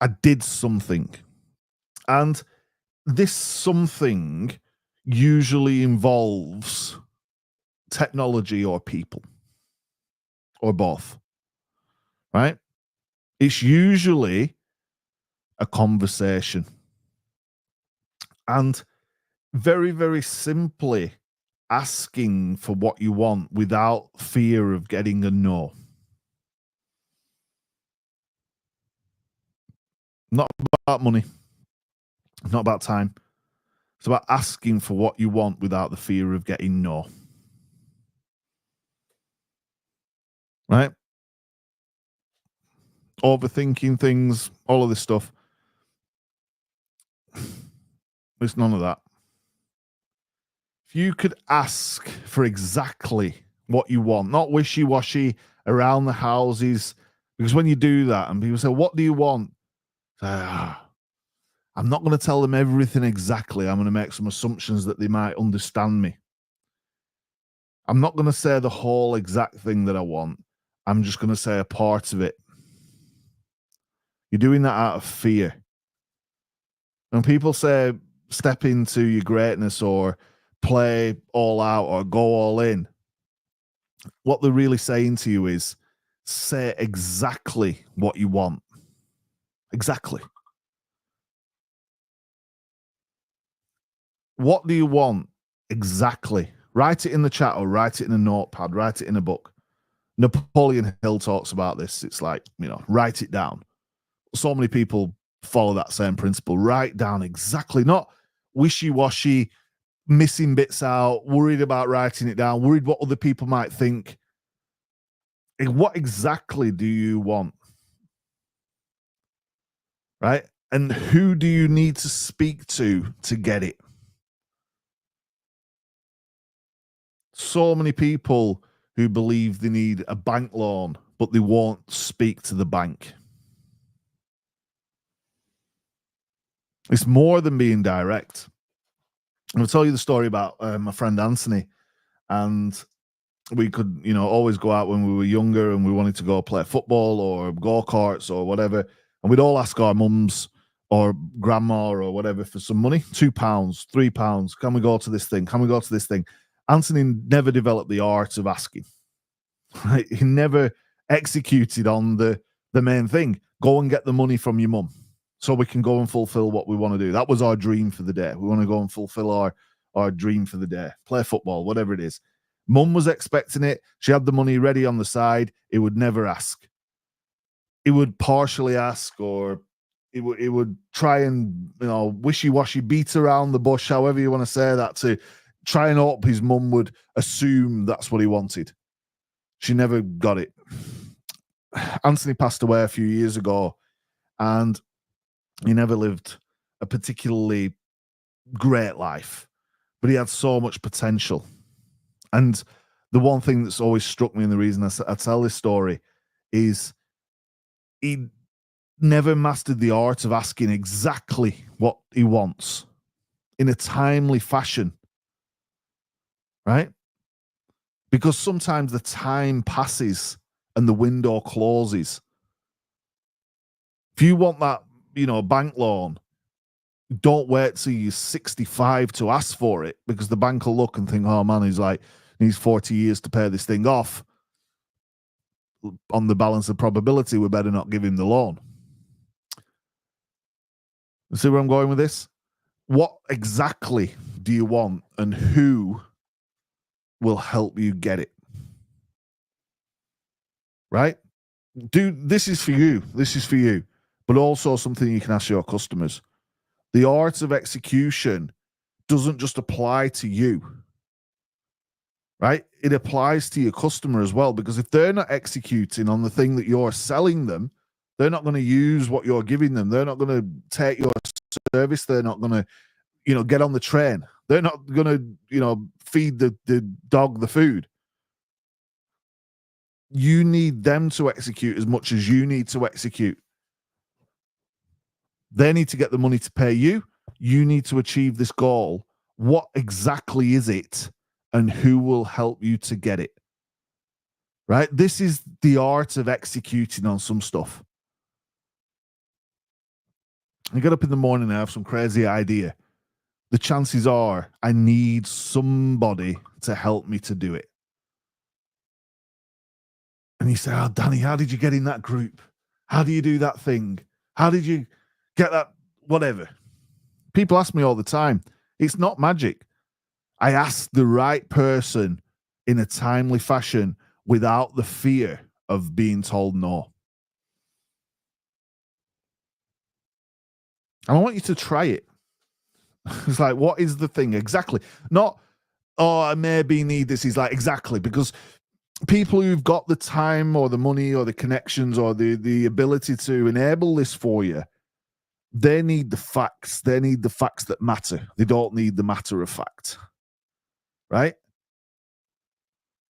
I did something. And this something usually involves technology or people or both, right? It's usually a conversation. And very, very simply asking for what you want without fear of getting a no. Not about money, not about time. It's about asking for what you want without the fear of getting no. Right? Overthinking things, all of this stuff. There's none of that. If you could ask for exactly what you want, not wishy-washy around the houses, because when you do that and people say, what do you want? I'm not going to tell them everything exactly. I'm going to make some assumptions that they might understand me. I'm not going to say the whole exact thing that I want. I'm just going to say a part of it. You're doing that out of fear. When people say step into your greatness or play all out or go all in, what they're really saying to you is say exactly what you want. Exactly. What do you want? Exactly. Write it in the chat or write it in a notepad, write it in a book. Napoleon Hill talks about this. It's like, write it down. So many people follow that same principle. Write down exactly, not wishy-washy, missing bits out, worried about writing it down, worried what other people might think. What exactly do you want? Right? And who do you need to speak to get it? So many people who believe they need a bank loan, but they won't speak to the bank. It's more than being direct. I'll tell you the story about my friend Anthony. and we could, always go out when we were younger and we wanted to go play football or go-karts or whatever. And we'd all ask our mums or grandma or whatever for some money, £2, £3. Can we go to this thing? Can we go to this thing? Anthony never developed the art of asking. Right? He never executed on the main thing. Go and get the money from your mum so we can go and fulfill what we want to do. That was our dream for the day. We want to go and fulfill our dream for the day. Play football, whatever it is. Mum was expecting it. She had the money ready on the side. It would never ask. It would partially ask, or it would try and, wishy-washy, beat around the bush, however you want to say that, to try and hope his mum would assume that's what he wanted. She never got it. Anthony passed away a few years ago, and he never lived a particularly great life, but he had so much potential. And the one thing that's always struck me, and the reason I tell this story, is he never mastered the art of asking exactly what he wants in a timely fashion, right? Because sometimes the time passes and the window closes. If you want that, bank loan, don't wait till you're 65 to ask for it, because the bank will look and think, oh man, he's 40 years to pay this thing off. On the balance of probability, we better not give him the loan. You see where I'm going with this? What exactly do you want, and who will help you get it? Right? This is for you. This is for you. But also something you can ask your customers. The art of execution doesn't just apply to you, right? It applies to your customer as well, because if they're not executing on the thing that you're selling them, they're not going to use what you're giving them. They're not going to take your service. They're not going to, get on the train. They're not going to, feed the dog the food. You need them to execute as much as you need to execute. They need to get the money to pay you. You need to achieve this goal. What exactly is it, and who will help you to get it? Right? This is the art of executing on some stuff. I get up in the morning and I have some crazy idea. The chances are I need somebody to help me to do it. And you say, oh, Danny, how did you get in that group? How do you do that thing? How did you get that? Whatever. People ask me all the time. It's not magic. I ask the right person in a timely fashion without the fear of being told no. And I want you to try it. It's like, what is the thing exactly? Not, oh, I maybe need this. He's like, exactly, because people who've got the time or the money or the connections or the ability to enable this for you, they need the facts. They need the facts that matter. They don't need the matter of fact, right?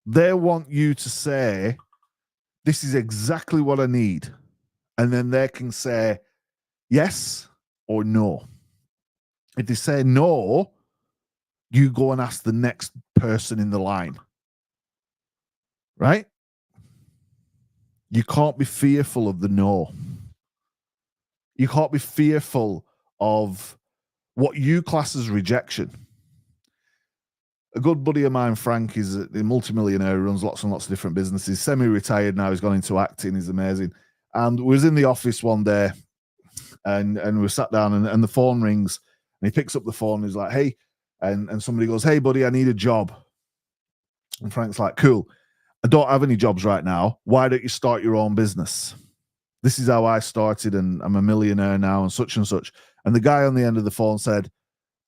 They want you to say, this is exactly what I need. And then they can say yes or no. If they say no, you go and ask the next person in the line, right? You can't be fearful of the no. You can't be fearful of what you class as rejection. A good buddy of mine, Frank, is a multimillionaire, runs lots and lots of different businesses, semi-retired now, he's gone into acting, he's amazing. And we was in the office one day and we sat down and the phone rings and he picks up the phone and he's like, hey, and somebody goes, hey, buddy, I need a job. And Frank's like, cool. I don't have any jobs right now. Why don't you start your own business? This is how I started and I'm a millionaire now and such and such. And the guy on the end of the phone said,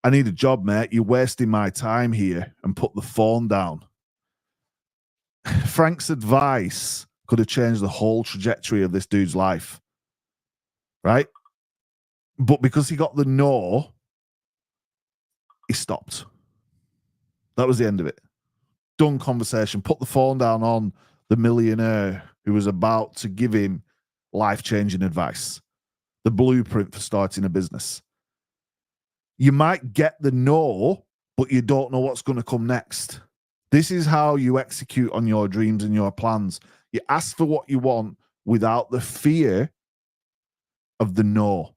I need a job, mate. You're wasting my time here, and put the phone down. Frank's advice could have changed the whole trajectory of this dude's life, right? But because he got the no, he stopped. That was the end of it. Done conversation. Put the phone down on the millionaire who was about to give him life-changing advice, the blueprint for starting a business. You might get the no, but you don't know what's going to come next. This is how you execute on your dreams and your plans. You ask for what you want without the fear of the no.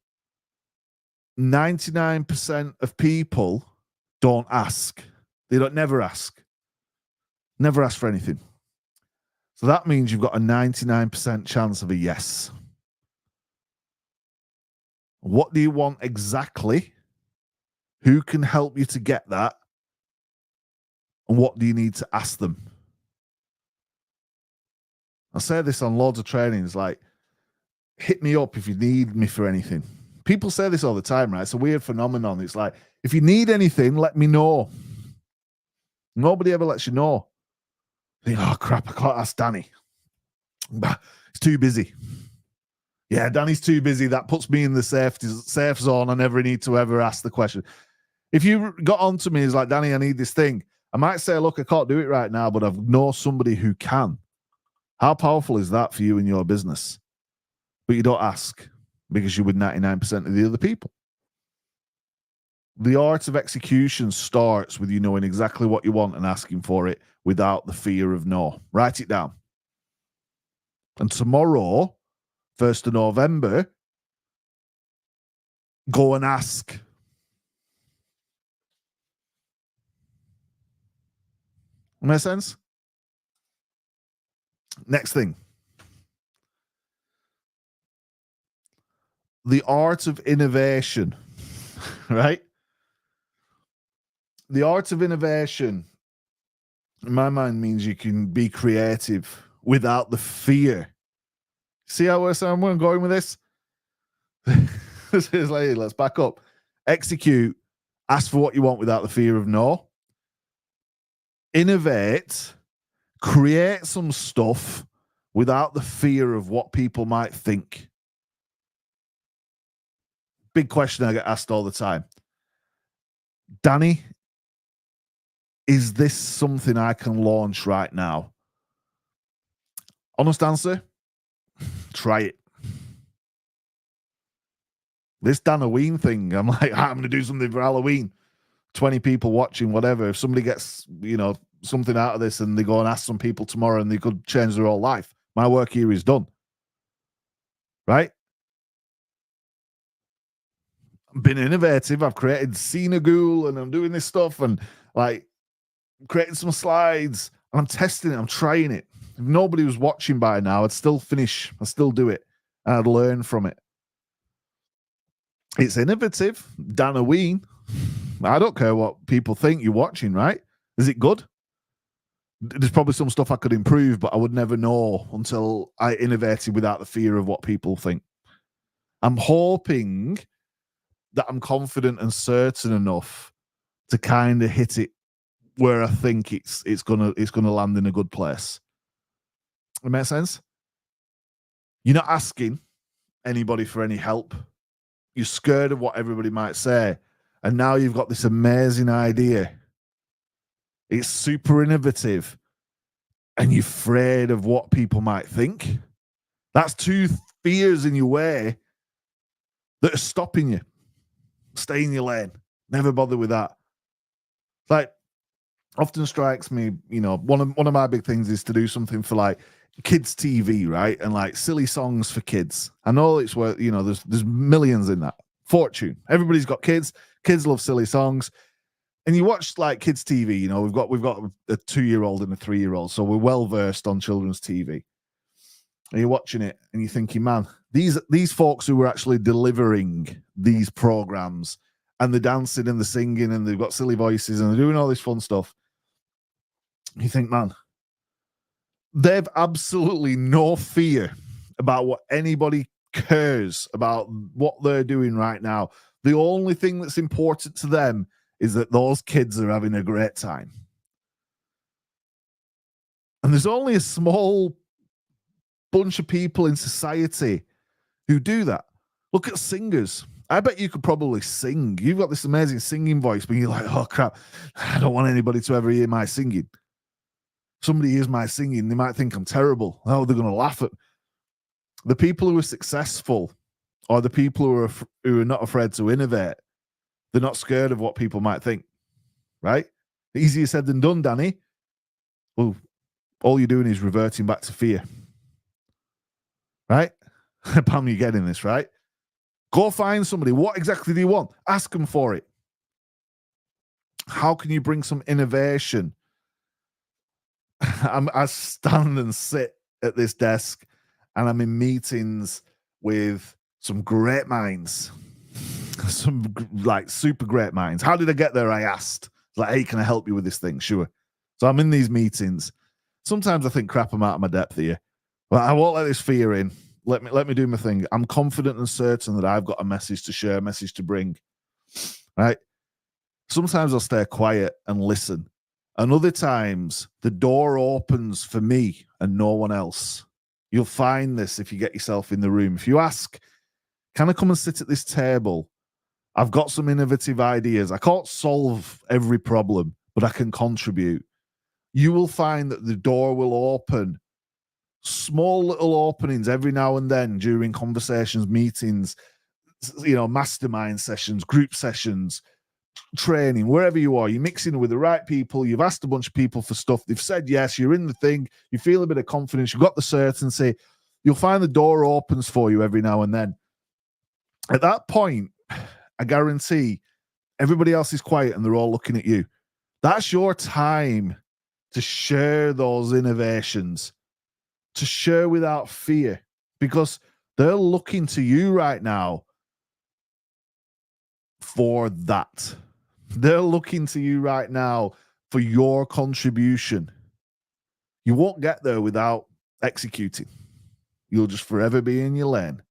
99% of people don't ask. They don't never ask. Never ask for anything. So that means you've got a 99% chance of a yes. What do you want exactly? Who can help you to get that? And what do you need to ask them? I say this on loads of trainings, like, hit me up if you need me for anything. People say this all the time, right? It's a weird phenomenon. It's like, if you need anything, let me know. Nobody ever lets you know. You think, oh, crap, I can't ask Danny. It's too busy. Yeah, Danny's too busy. That puts me in the safe zone. I never need to ever ask the question. If you got on to me, it's like, Danny, I need this thing. I might say, look, I can't do it right now, but I know somebody who can. How powerful is that for you in your business? But you don't ask because you're with 99% of the other people. The art of execution starts with you knowing exactly what you want and asking for it without the fear of no. Write it down. And tomorrow, 1st of November, go and ask. Make sense? Next thing. The art of innovation, right? The art of innovation, in my mind, means you can be creative without the fear. See how I'm going with this? Let's back up. Execute. Ask for what you want without the fear of no. Innovate. Create some stuff without the fear of what people might think. Big question I get asked all the time. Danny, is this something I can launch right now? Honest answer, try it. This Dannoween thing, I'm like, I'm going to do something for Halloween. 20 people watching, whatever. If somebody gets, something out of this and they go and ask some people tomorrow and they could change their whole life, my work here is done. Right? I've been innovative. I've created Cinegool and I'm doing this stuff and like creating some slides and I'm testing it. I'm trying it. If nobody was watching by now, I'd still finish. I'd still do it. And I'd learn from it. It's innovative. Dannoween. I don't care what people think you're watching, right? Is it good? There's probably some stuff I could improve, but I would never know until I innovated without the fear of what people think. I'm hoping that I'm confident and certain enough to kind of hit it where I think it's gonna land in a good place. It makes sense? You're not asking anybody for any help. You're scared of what everybody might say. And now you've got this amazing idea. It's super innovative. And you're afraid of what people might think. That's two fears in your way that are stopping you. Stay in your lane. Never bother with that. Like, often strikes me, one of my big things is to do something for like kids TV, right? And like silly songs for kids. I know it's where, there's millions in that. Fortune. Everybody's got kids. Kids love silly songs. And you watch like kids TV, we've got a 2-year-old and a 3-year-old. So we're well versed on children's TV. And you're watching it and you're thinking, man, these folks who were actually delivering these programs and the dancing and the singing and they've got silly voices and they're doing all this fun stuff. You think, man, they've absolutely no fear about what anybody cares about what they're doing right now. The only thing that's important to them is that those kids are having a great time. And there's only a small bunch of people in society who do that. Look at singers. I bet you could probably sing. You've got this amazing singing voice, but you're like, oh, crap, I don't want anybody to ever hear my singing. Somebody hears my singing, they might think I'm terrible. Oh, they're going to laugh at me. The people who are successful are the people who are not afraid to innovate. They're not scared of what people might think, right? Easier said than done, Danny. Well, all you're doing is reverting back to fear. Right? Pam, you're getting this, right? Go find somebody. What exactly do you want? Ask them for it. How can you bring some innovation? I stand and sit at this desk and I'm in meetings with some great minds, some like super great minds. How did I get there? I asked. Like, hey, can I help you with this thing? Sure. So I'm in these meetings. Sometimes I think, crap, I'm out of my depth here. But I won't let this fear in. Let me do my thing. I'm confident and certain that I've got a message to share, a message to bring. Right? Sometimes I'll stay quiet and listen. And other times, the door opens for me and no one else. You'll find this if you get yourself in the room. If you ask, can I come and sit at this table? I've got some innovative ideas. I can't solve every problem, but I can contribute. You will find that the door will open. Small little openings every now and then during conversations, meetings, mastermind sessions, group sessions, training, wherever you are, you're mixing with the right people. You've asked a bunch of people for stuff. They've said yes. You're in the thing. You feel a bit of confidence. You've got the certainty. You'll find the door opens for you every now and then. At that point, I guarantee everybody else is quiet and they're all looking at you. That's your time to share those innovations, to share without fear, because they're looking to you right now for that. They're looking to you right now for your contribution. You won't get there without executing. You'll just forever be in your lane.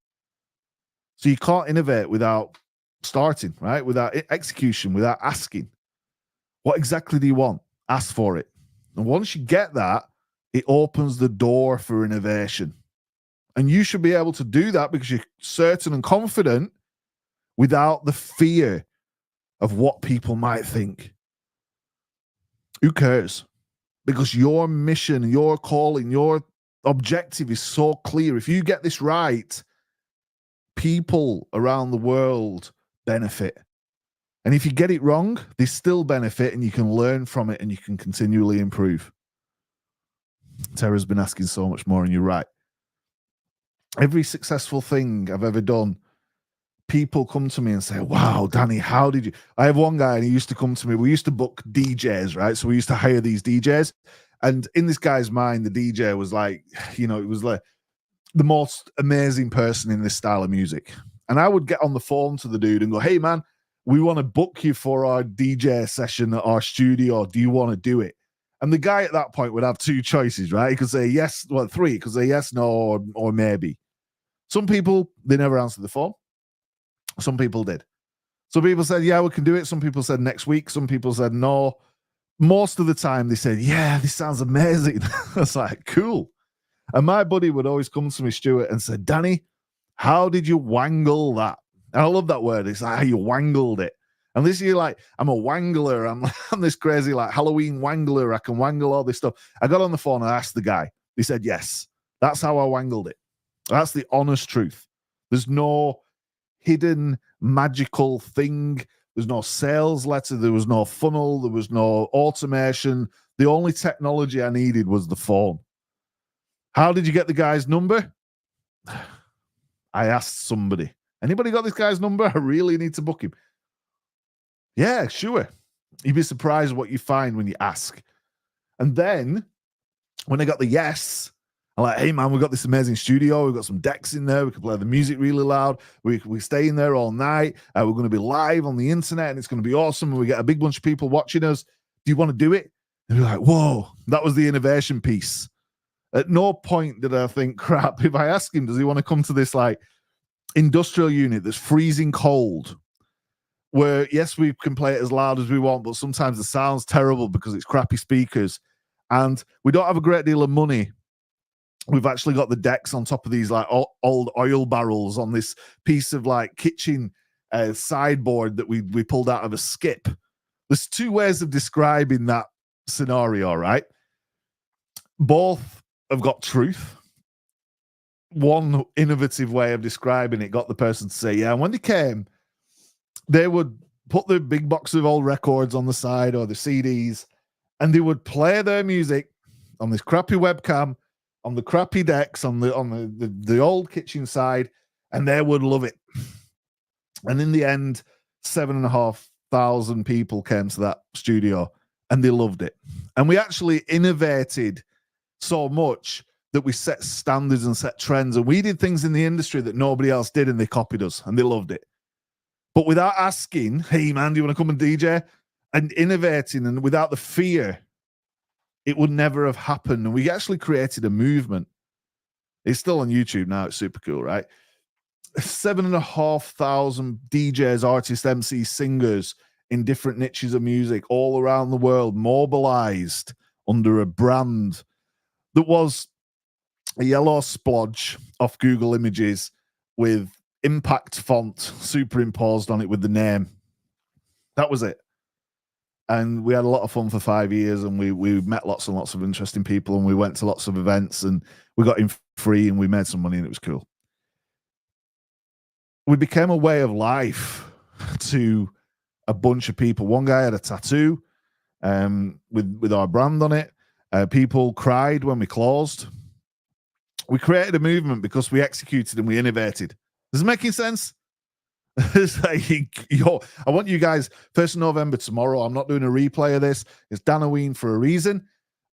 So you can't innovate without starting, right? Without execution, without asking. What exactly do you want? Ask for it. And once you get that, it opens the door for innovation. And you should be able to do that because you're certain and confident without the fear of what people might think. Who cares? Because your mission, your calling, your objective is so clear. If you get this right, people around the world benefit. And if you get it wrong, they still benefit and you can learn from it and you can continually improve. Tara's been asking so much more, and you're right. Every successful thing I've ever done, people come to me and say, wow, Danny, how did you? I have one guy and he used to come to me. We used to book DJs, right? So we used to hire these DJs. And in this guy's mind, the DJ was like, it was like the most amazing person in this style of music. And I would get on the phone to the dude and go, hey, man, we want to book you for our DJ session at our studio. Do you want to do it? And the guy at that point would have two choices, right? He could say yes, well, three. He could say yes, no, or maybe. Some people, they never answered the phone. Some people did. Some people said, yeah, we can do it. Some people said next week. Some people said no. Most of the time they said, yeah, this sounds amazing. I was like, cool. And my buddy would always come to me, Stuart, and said, Danny, how did you wangle that? And I love that word. It's like how you wangled it. And this year, like, I'm a wangler. I'm this crazy, like, Halloween wangler. I can wangle all this stuff. I got on the phone and I asked the guy. He said, yes, that's how I wangled it. That's the honest truth. There's no hidden magical thing. There's no sales letter. There was no funnel. There was no automation. The only technology I needed was the phone. How did you get the guy's number? I asked somebody. Anybody got this guy's number? I really need to book him. Yeah, sure. You'd be surprised what you find when you ask. And then when I got the yes, I'm like, hey, man, we've got this amazing studio. We've got some decks in there. We can play the music really loud. We stay in there all night. We're going to be live on the internet, and it's going to be awesome. And we get a big bunch of people watching us. Do you want to do it? And you're like, whoa, that was the innovation piece. At no point did I think, crap, if I ask him, does he want to come to this like industrial unit that's freezing cold, where, yes, we can play it as loud as we want, but sometimes the sound's terrible because it's crappy speakers. And we don't have a great deal of money. We've actually got the decks on top of these like old oil barrels on this piece of like kitchen sideboard that we pulled out of a skip. There's two ways of describing that scenario, right? Both have got truth. One innovative way of describing it got the person to say, yeah, and when they came, they would put the big box of old records on the side or the CDs, and they would play their music on this crappy webcam, on the crappy decks, on the old kitchen side, and they would love it. And in the end, 7,500 people came to that studio and they loved it. And we actually innovated so much that we set standards and set trends, and we did things in the industry that nobody else did, and they copied us and they loved it. But without asking, hey man, do you want to come and DJ? And innovating, and without the fear, it would never have happened. And we actually created a movement. It's still on YouTube now. It's super cool, right? 7,500 DJs, artists, MCs, singers in different niches of music all around the world mobilized under a brand that was a yellow splodge off Google Images with impact font superimposed on it with the name. That was it. And we had a lot of fun for 5 years, and we met lots and lots of interesting people, and we went to lots of events, and we got in free, and we made some money, and it was cool. We became a way of life to a bunch of people. One guy had a tattoo with our brand on it. People cried when we closed. We created a movement because we executed and we innovated. Does it make sense? It's like, I want you guys, 1st of November tomorrow, I'm not doing a replay of this. It's Dannoween for a reason.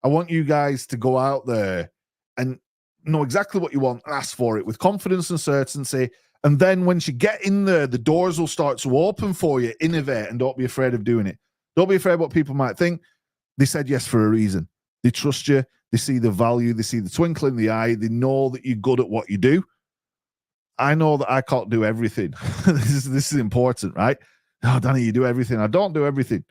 I want you guys to go out there and know exactly what you want and ask for it with confidence and certainty. And then once you get in there, the doors will start to open for you. Innovate, and don't be afraid of doing it. Don't be afraid of what people might think. They said yes for a reason. They trust you. They see the value. They see the twinkle in the eye. They know that you're good at what you do. I know that I can't do everything. This is important, right? Oh, Danny, you do everything. I don't do everything.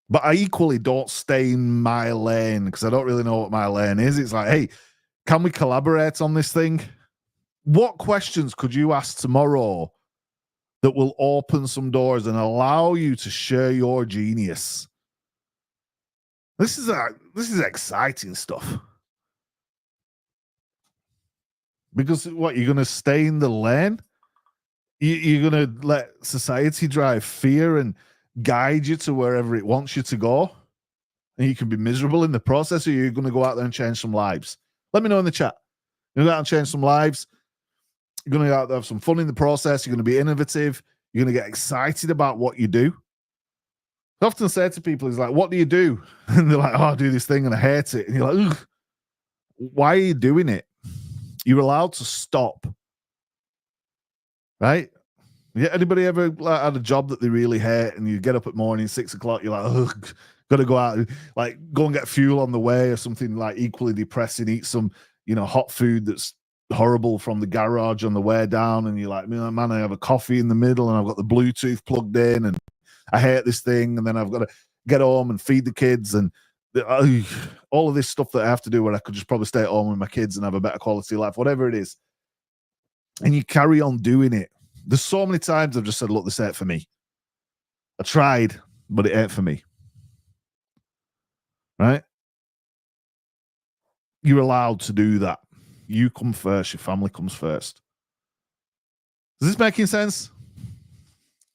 But I equally don't stay in my lane because I don't really know what my lane is. It's like, hey, can we collaborate on this thing? What questions could you ask tomorrow that will open some doors and allow you to share your genius? This is exciting stuff. Because what, you're going to stay in the lane? You're going to let society drive fear and guide you to wherever it wants you to go? And you can be miserable in the process, or you're going to go out there and change some lives? Let me know in the chat. You're going to go out and change some lives. You're going to go out there, have some fun in the process. You're going to be innovative. You're going to get excited about what you do. I often say to people, it's like, what do you do? And they're like, oh, I do this thing and I hate it. And you're like, ugh, why are you doing it? You're allowed to stop. Right? Yeah, anybody ever had a job that they really hate, and you get up at morning, 6 o'clock, you're like, ugh, got to go out, like go and get fuel on the way, or something like equally depressing, eat some, hot food that's horrible from the garage on the way down, and you're like, man, I have a coffee in the middle, and I've got the Bluetooth plugged in, and I hate this thing, and then I've got to get home and feed the kids, and all of this stuff that I have to do where I could just probably stay at home with my kids and have a better quality of life, whatever it is. And you carry on doing it. There's so many times I've just said, look, this ain't for me. I tried, but it ain't for me. Right? You're allowed to do that. You come first. Your family comes first. Is this making sense?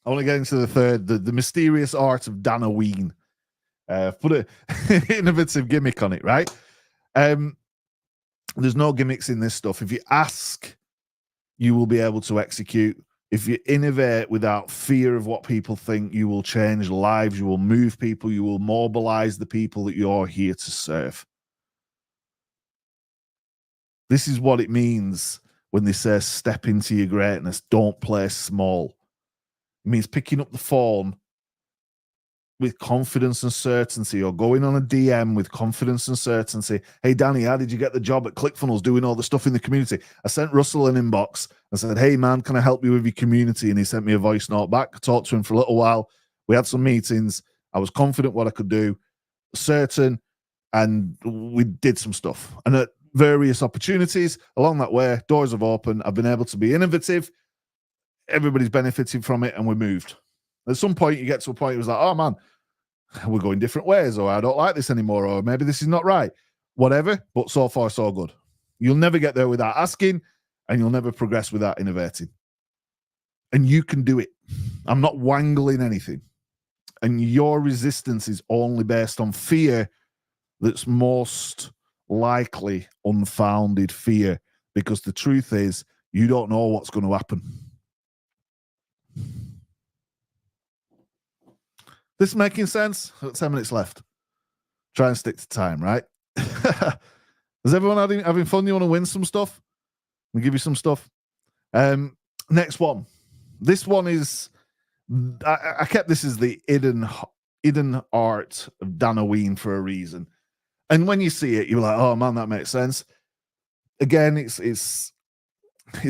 I want to get into the third, the mysterious art of Dannoween. Put an innovative gimmick on it, right? There's no gimmicks in this stuff. If you ask, you will be able to execute. If you innovate without fear of what people think, you will change lives, you will move people, you will mobilize the people that you're here to serve. This is what it means when they say step into your greatness, don't play small. It means picking up the phone with confidence and certainty, or going on a DM with confidence and certainty. Hey, Danny, how did you get the job at ClickFunnels doing all the stuff in the community? I sent Russell an inbox and said, hey, man, can I help you with your community? And he sent me a voice note back. I talked to him for a little while. We had some meetings. I was confident what I could do, certain, and we did some stuff. And at various opportunities along that way, doors have opened. I've been able to be innovative. Everybody's benefited from it, and we moved. At some point, you get to a point where it's like, oh, man, we're going different ways, or I don't like this anymore, or maybe this is not right. Whatever, but so far, so good. You'll never get there without asking, and you'll never progress without innovating. And you can do it. I'm not wangling anything. And your resistance is only based on fear that's most likely unfounded fear, because the truth is you don't know what's going to happen. This making sense? 10 minutes left. Try and stick to time, right? Is everyone having fun? You want to win some stuff? I'll give you some stuff. Next one. This one is, I kept this as the hidden art of Dannoween for a reason. And when you see it, you're like, oh man, that makes sense. Again, it's is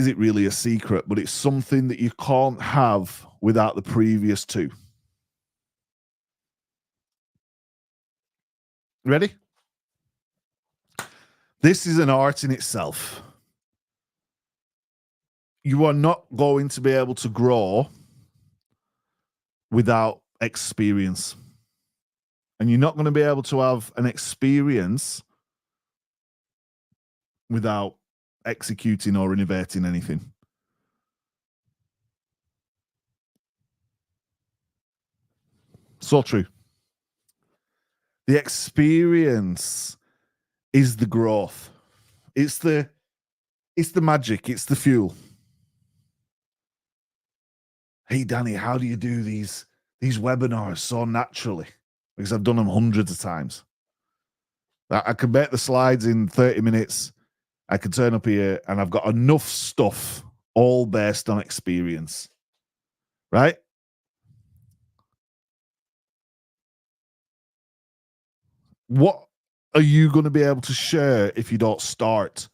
it really a secret? But it's something that you can't have without the previous two. Ready? This is an art in itself. You are not going to be able to grow without experience. And you're not going to be able to have an experience without executing or innovating anything. So true. The experience is the growth. It's the magic. It's the fuel. Hey, Danny, how do you do these webinars so naturally? Because I've done them hundreds of times. I can make the slides in 30 minutes. I can turn up here and I've got enough stuff all based on experience. Right? What are you going to be able to share if you don't start?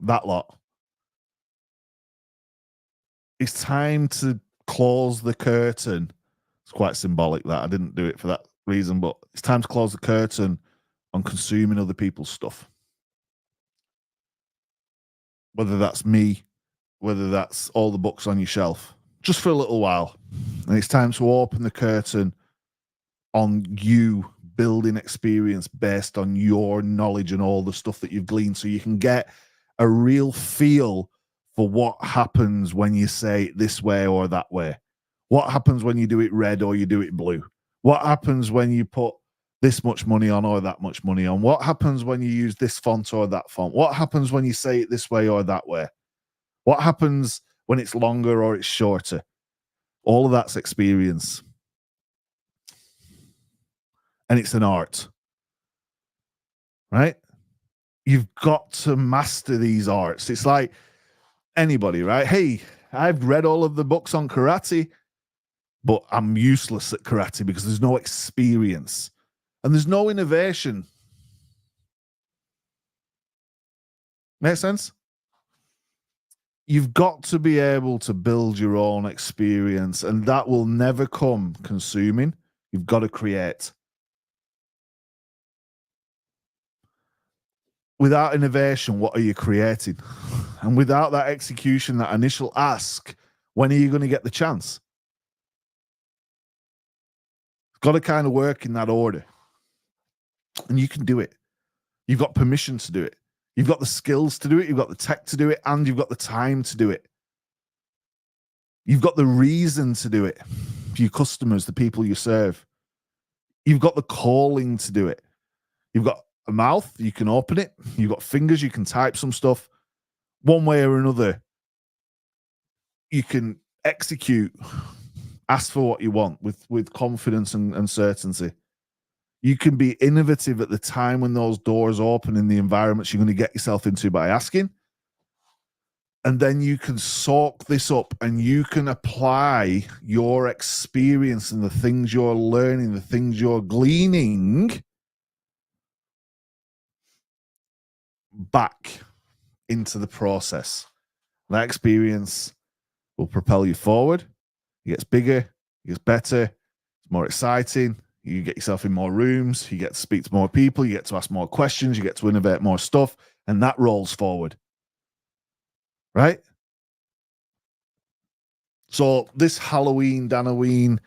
That lot. It's time to close the curtain. It's quite symbolic that I didn't do it for that reason, but it's time to close the curtain on consuming other people's stuff. Whether that's me, whether that's all the books on your shelf, just for a little while. And it's time to open the curtain on you building experience based on your knowledge and all the stuff that you've gleaned, so you can get a real feel for what happens when you say it this way or that way. What happens when you do it red or you do it blue? What happens when you put this much money on or that much money on? What happens when you use this font or that font? What happens when you say it this way or that way? What happens when it's longer or it's shorter? All of that's experience. And it's an art. Right? You've got to master these arts. It's like anybody, right? Hey, I've read all of the books on karate, but I'm useless at karate because there's no experience and there's no innovation. Make sense? You've got to be able to build your own experience, and that will never come consuming. You've got to create. Without innovation, what are you creating? And without that execution, that initial ask, when are you going to get the chance? It's got to kind of work in that order. And you can do it. You've got permission to do it. You've got the skills to do it. You've got the tech to do it. And you've got the time to do it. You've got the reason to do it for your customers, the people you serve. You've got the calling to do it. You've got a mouth, you can open it. You've got fingers, you can type some stuff. One way or another, you can execute, ask for what you want with confidence and certainty. You can be innovative at the time when those doors open in the environments you're going to get yourself into by asking. And then you can soak this up and you can apply your experience and the things you're learning, the things you're gleaning back into the process. That experience will propel you forward. It gets bigger, it gets better, it's more exciting. You get yourself in more rooms, you get to speak to more people, you get to ask more questions, you get to innovate more stuff, and that rolls forward. Right? So this Halloween, Dannoween,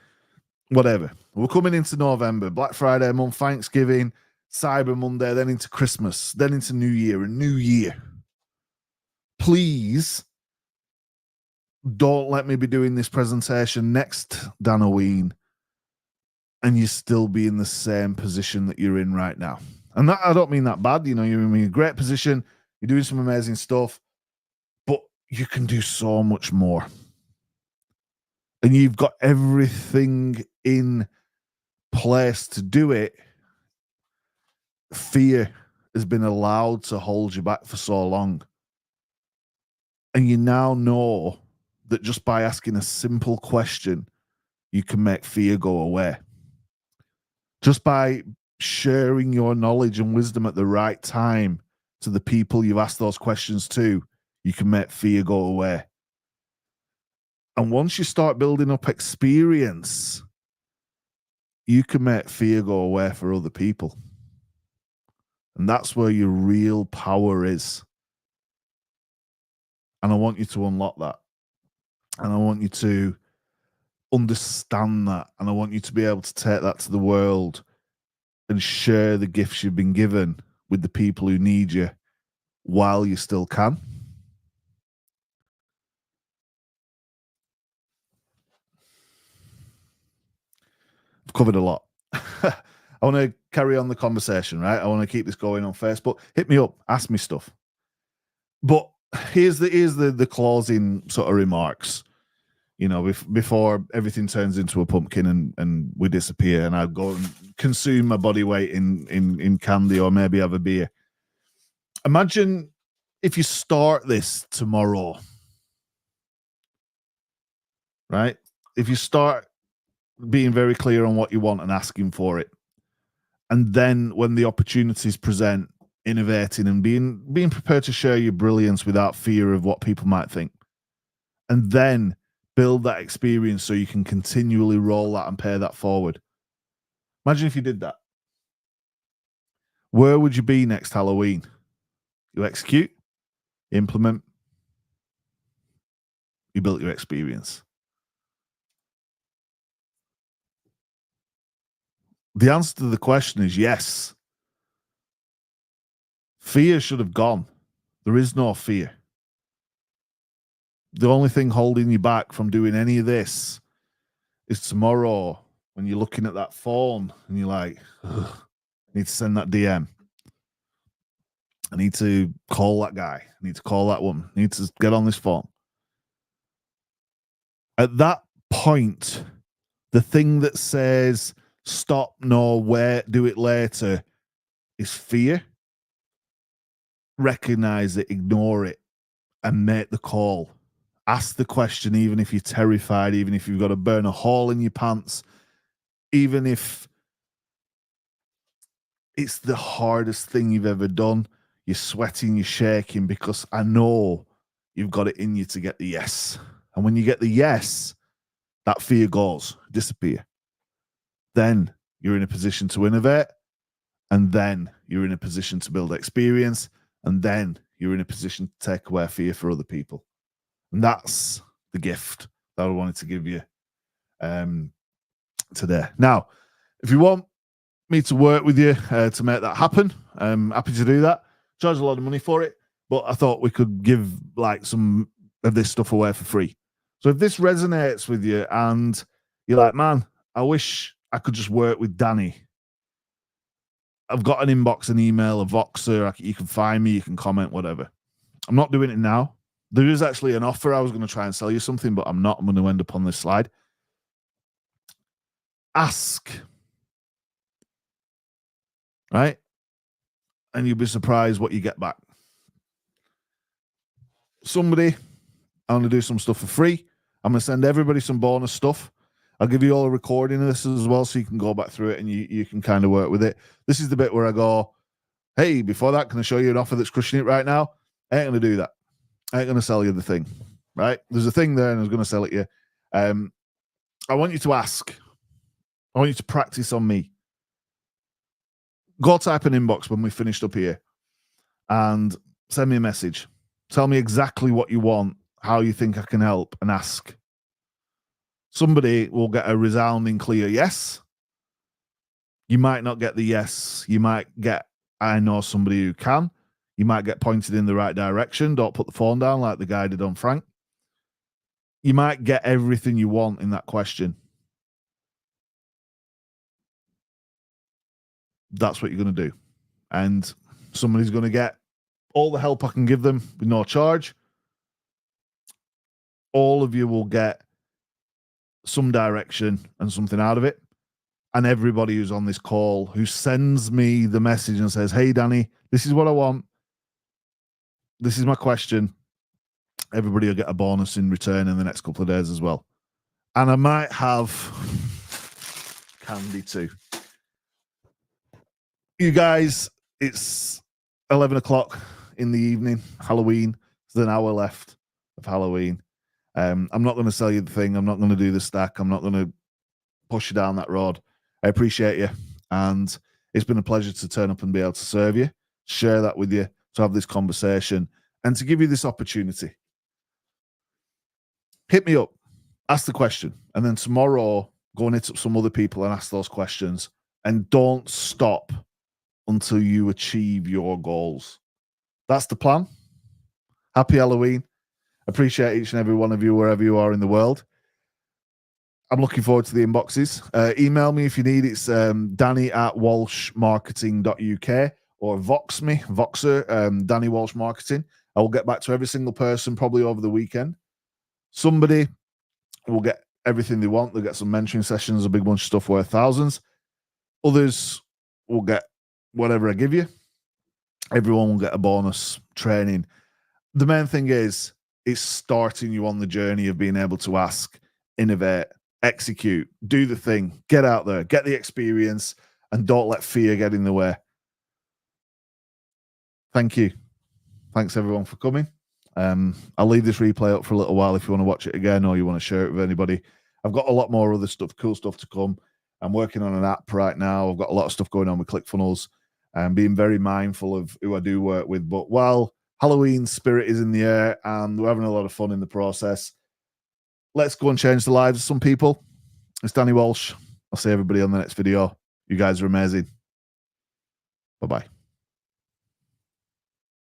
whatever. We're coming into November, Black Friday month, Thanksgiving, Cyber Monday, then into Christmas, then into New Year, a new year. Please don't let me be doing this presentation next Dannoween and you still be in the same position that you're in right now. And that, I don't mean that bad. You know, you're in a great position. You're doing some amazing stuff, but you can do so much more. And you've got everything in place to do it. Fear has been allowed to hold you back for so long. And you now know that just by asking a simple question, you can make fear go away. Just by sharing your knowledge and wisdom at the right time to the people you've asked those questions to, you can make fear go away. And once you start building up experience, you can make fear go away for other people. And that's where your real power is. And I want you to unlock that. And I want you to understand that. And I want you to be able to take that to the world and share the gifts you've been given with the people who need you while you still can. I've covered a lot. I want to carry on the conversation, right? I want to keep this going on Facebook. Hit me up, ask me stuff. But here's the closing sort of remarks. You know, before everything turns into a pumpkin and we disappear, and I go and consume my body weight in candy or maybe have a beer. Imagine if you start this tomorrow, right? If you start being very clear on what you want and asking for it, and then when the opportunities present, innovating and being prepared to share your brilliance without fear of what people might think, and then build that experience so you can continually roll that and pay that forward. Imagine if you did that. Where would you be next Halloween? You execute, implement, you built your experience. The answer to the question is yes. Fear should have gone. There is no fear. The only thing holding you back from doing any of this is tomorrow when you're looking at that phone and you're like, I need to send that DM. I need to call that guy. I need to call that woman. I need to get on this phone. At that point, the thing that says stop, no, wait, do it later is fear. Recognize it, ignore it, and make the call. Ask the question, even if you're terrified, even if you've got to burn a hole in your pants, even if it's the hardest thing you've ever done. You're sweating, you're shaking, because I know you've got it in you to get the yes. And when you get the yes, that fear goes, disappear. Then you're in a position to innovate, and then you're in a position to build experience, and then you're in a position to take away fear for other people. And that's the gift that I wanted to give you today. Now, if you want me to work with you to make that happen, I'm happy to do that. Charge a lot of money for it, but I thought we could give like some of this stuff away for free. So if this resonates with you and you're like, man, I wish I could just work with Danny, I've got an inbox, an email, a Voxer. You can find me, you can comment, whatever. I'm not doing it now. There is actually an offer. I was going to try and sell you something, but I'm not. I'm going to end up on this slide. Ask. Right? And you'll be surprised what you get back. Somebody, I'm going to do some stuff for free. I'm going to send everybody some bonus stuff. I'll give you all a recording of this as well so you can go back through it and you can kind of work with it. This is the bit where I go, hey, before that, can I show you an offer that's crushing it right now? I ain't going to do that. I ain't going to sell you the thing, right? There's a thing there and I was going to sell it to you. I want you to ask. I want you to practice on me. Go type an inbox when we finished up here and send me a message. Tell me exactly what you want, how you think I can help, and ask. Somebody will get a resounding clear yes. You might not get the yes. You might get, I know somebody who can. You might get pointed in the right direction. Don't put the phone down like the guy did on Frank. you might get everything you want in that question. That's what you're going to do. And somebody's going to get all the help I can give them with no charge. All of you will get some direction and something out of it. And everybody who's on this call who sends me the message and says, hey, Danny, this is what I want. This is my question. Everybody will get a bonus in return in the next couple of days as well. And I might have candy too. You guys, it's 11 o'clock in the evening, Halloween. There's an hour left of Halloween. I'm not going to sell you the thing. I'm not going to do the stack. I'm not going to push you down that road. I appreciate you. And it's been a pleasure to turn up and be able to serve you, share that with you, to have this conversation, and to give you this opportunity. Hit me up, ask the question, and then tomorrow go and hit up some other people and ask those questions. And don't stop until you achieve your goals. That's the plan. Happy Halloween. Appreciate each and every one of you wherever you are in the world. I'm looking forward to the inboxes. Email me if you need. It's danny@walshmarketing.uk or Voxer, Danny Walsh Marketing. I will get back to every single person probably over the weekend. Somebody will get everything they want. They'll get some mentoring sessions, a big bunch of stuff worth thousands. Others will get whatever I give you. Everyone will get a bonus training. The main thing is, it's starting you on the journey of being able to ask, innovate, execute, do the thing, get out there, get the experience, and don't let fear get in the way. Thank you. Thanks everyone for coming. I'll leave this replay up for a little while if you want to watch it again or you want to share it with anybody. I've got a lot more other stuff, cool stuff to come. I'm working on an app right now. I've got a lot of stuff going on with ClickFunnels and being very mindful of who I do work with. But while Halloween spirit is in the air and we're having a lot of fun in the process, let's go and change the lives of some people. It's Danny Walsh. I'll see everybody on the next video. You guys are amazing. Bye-bye.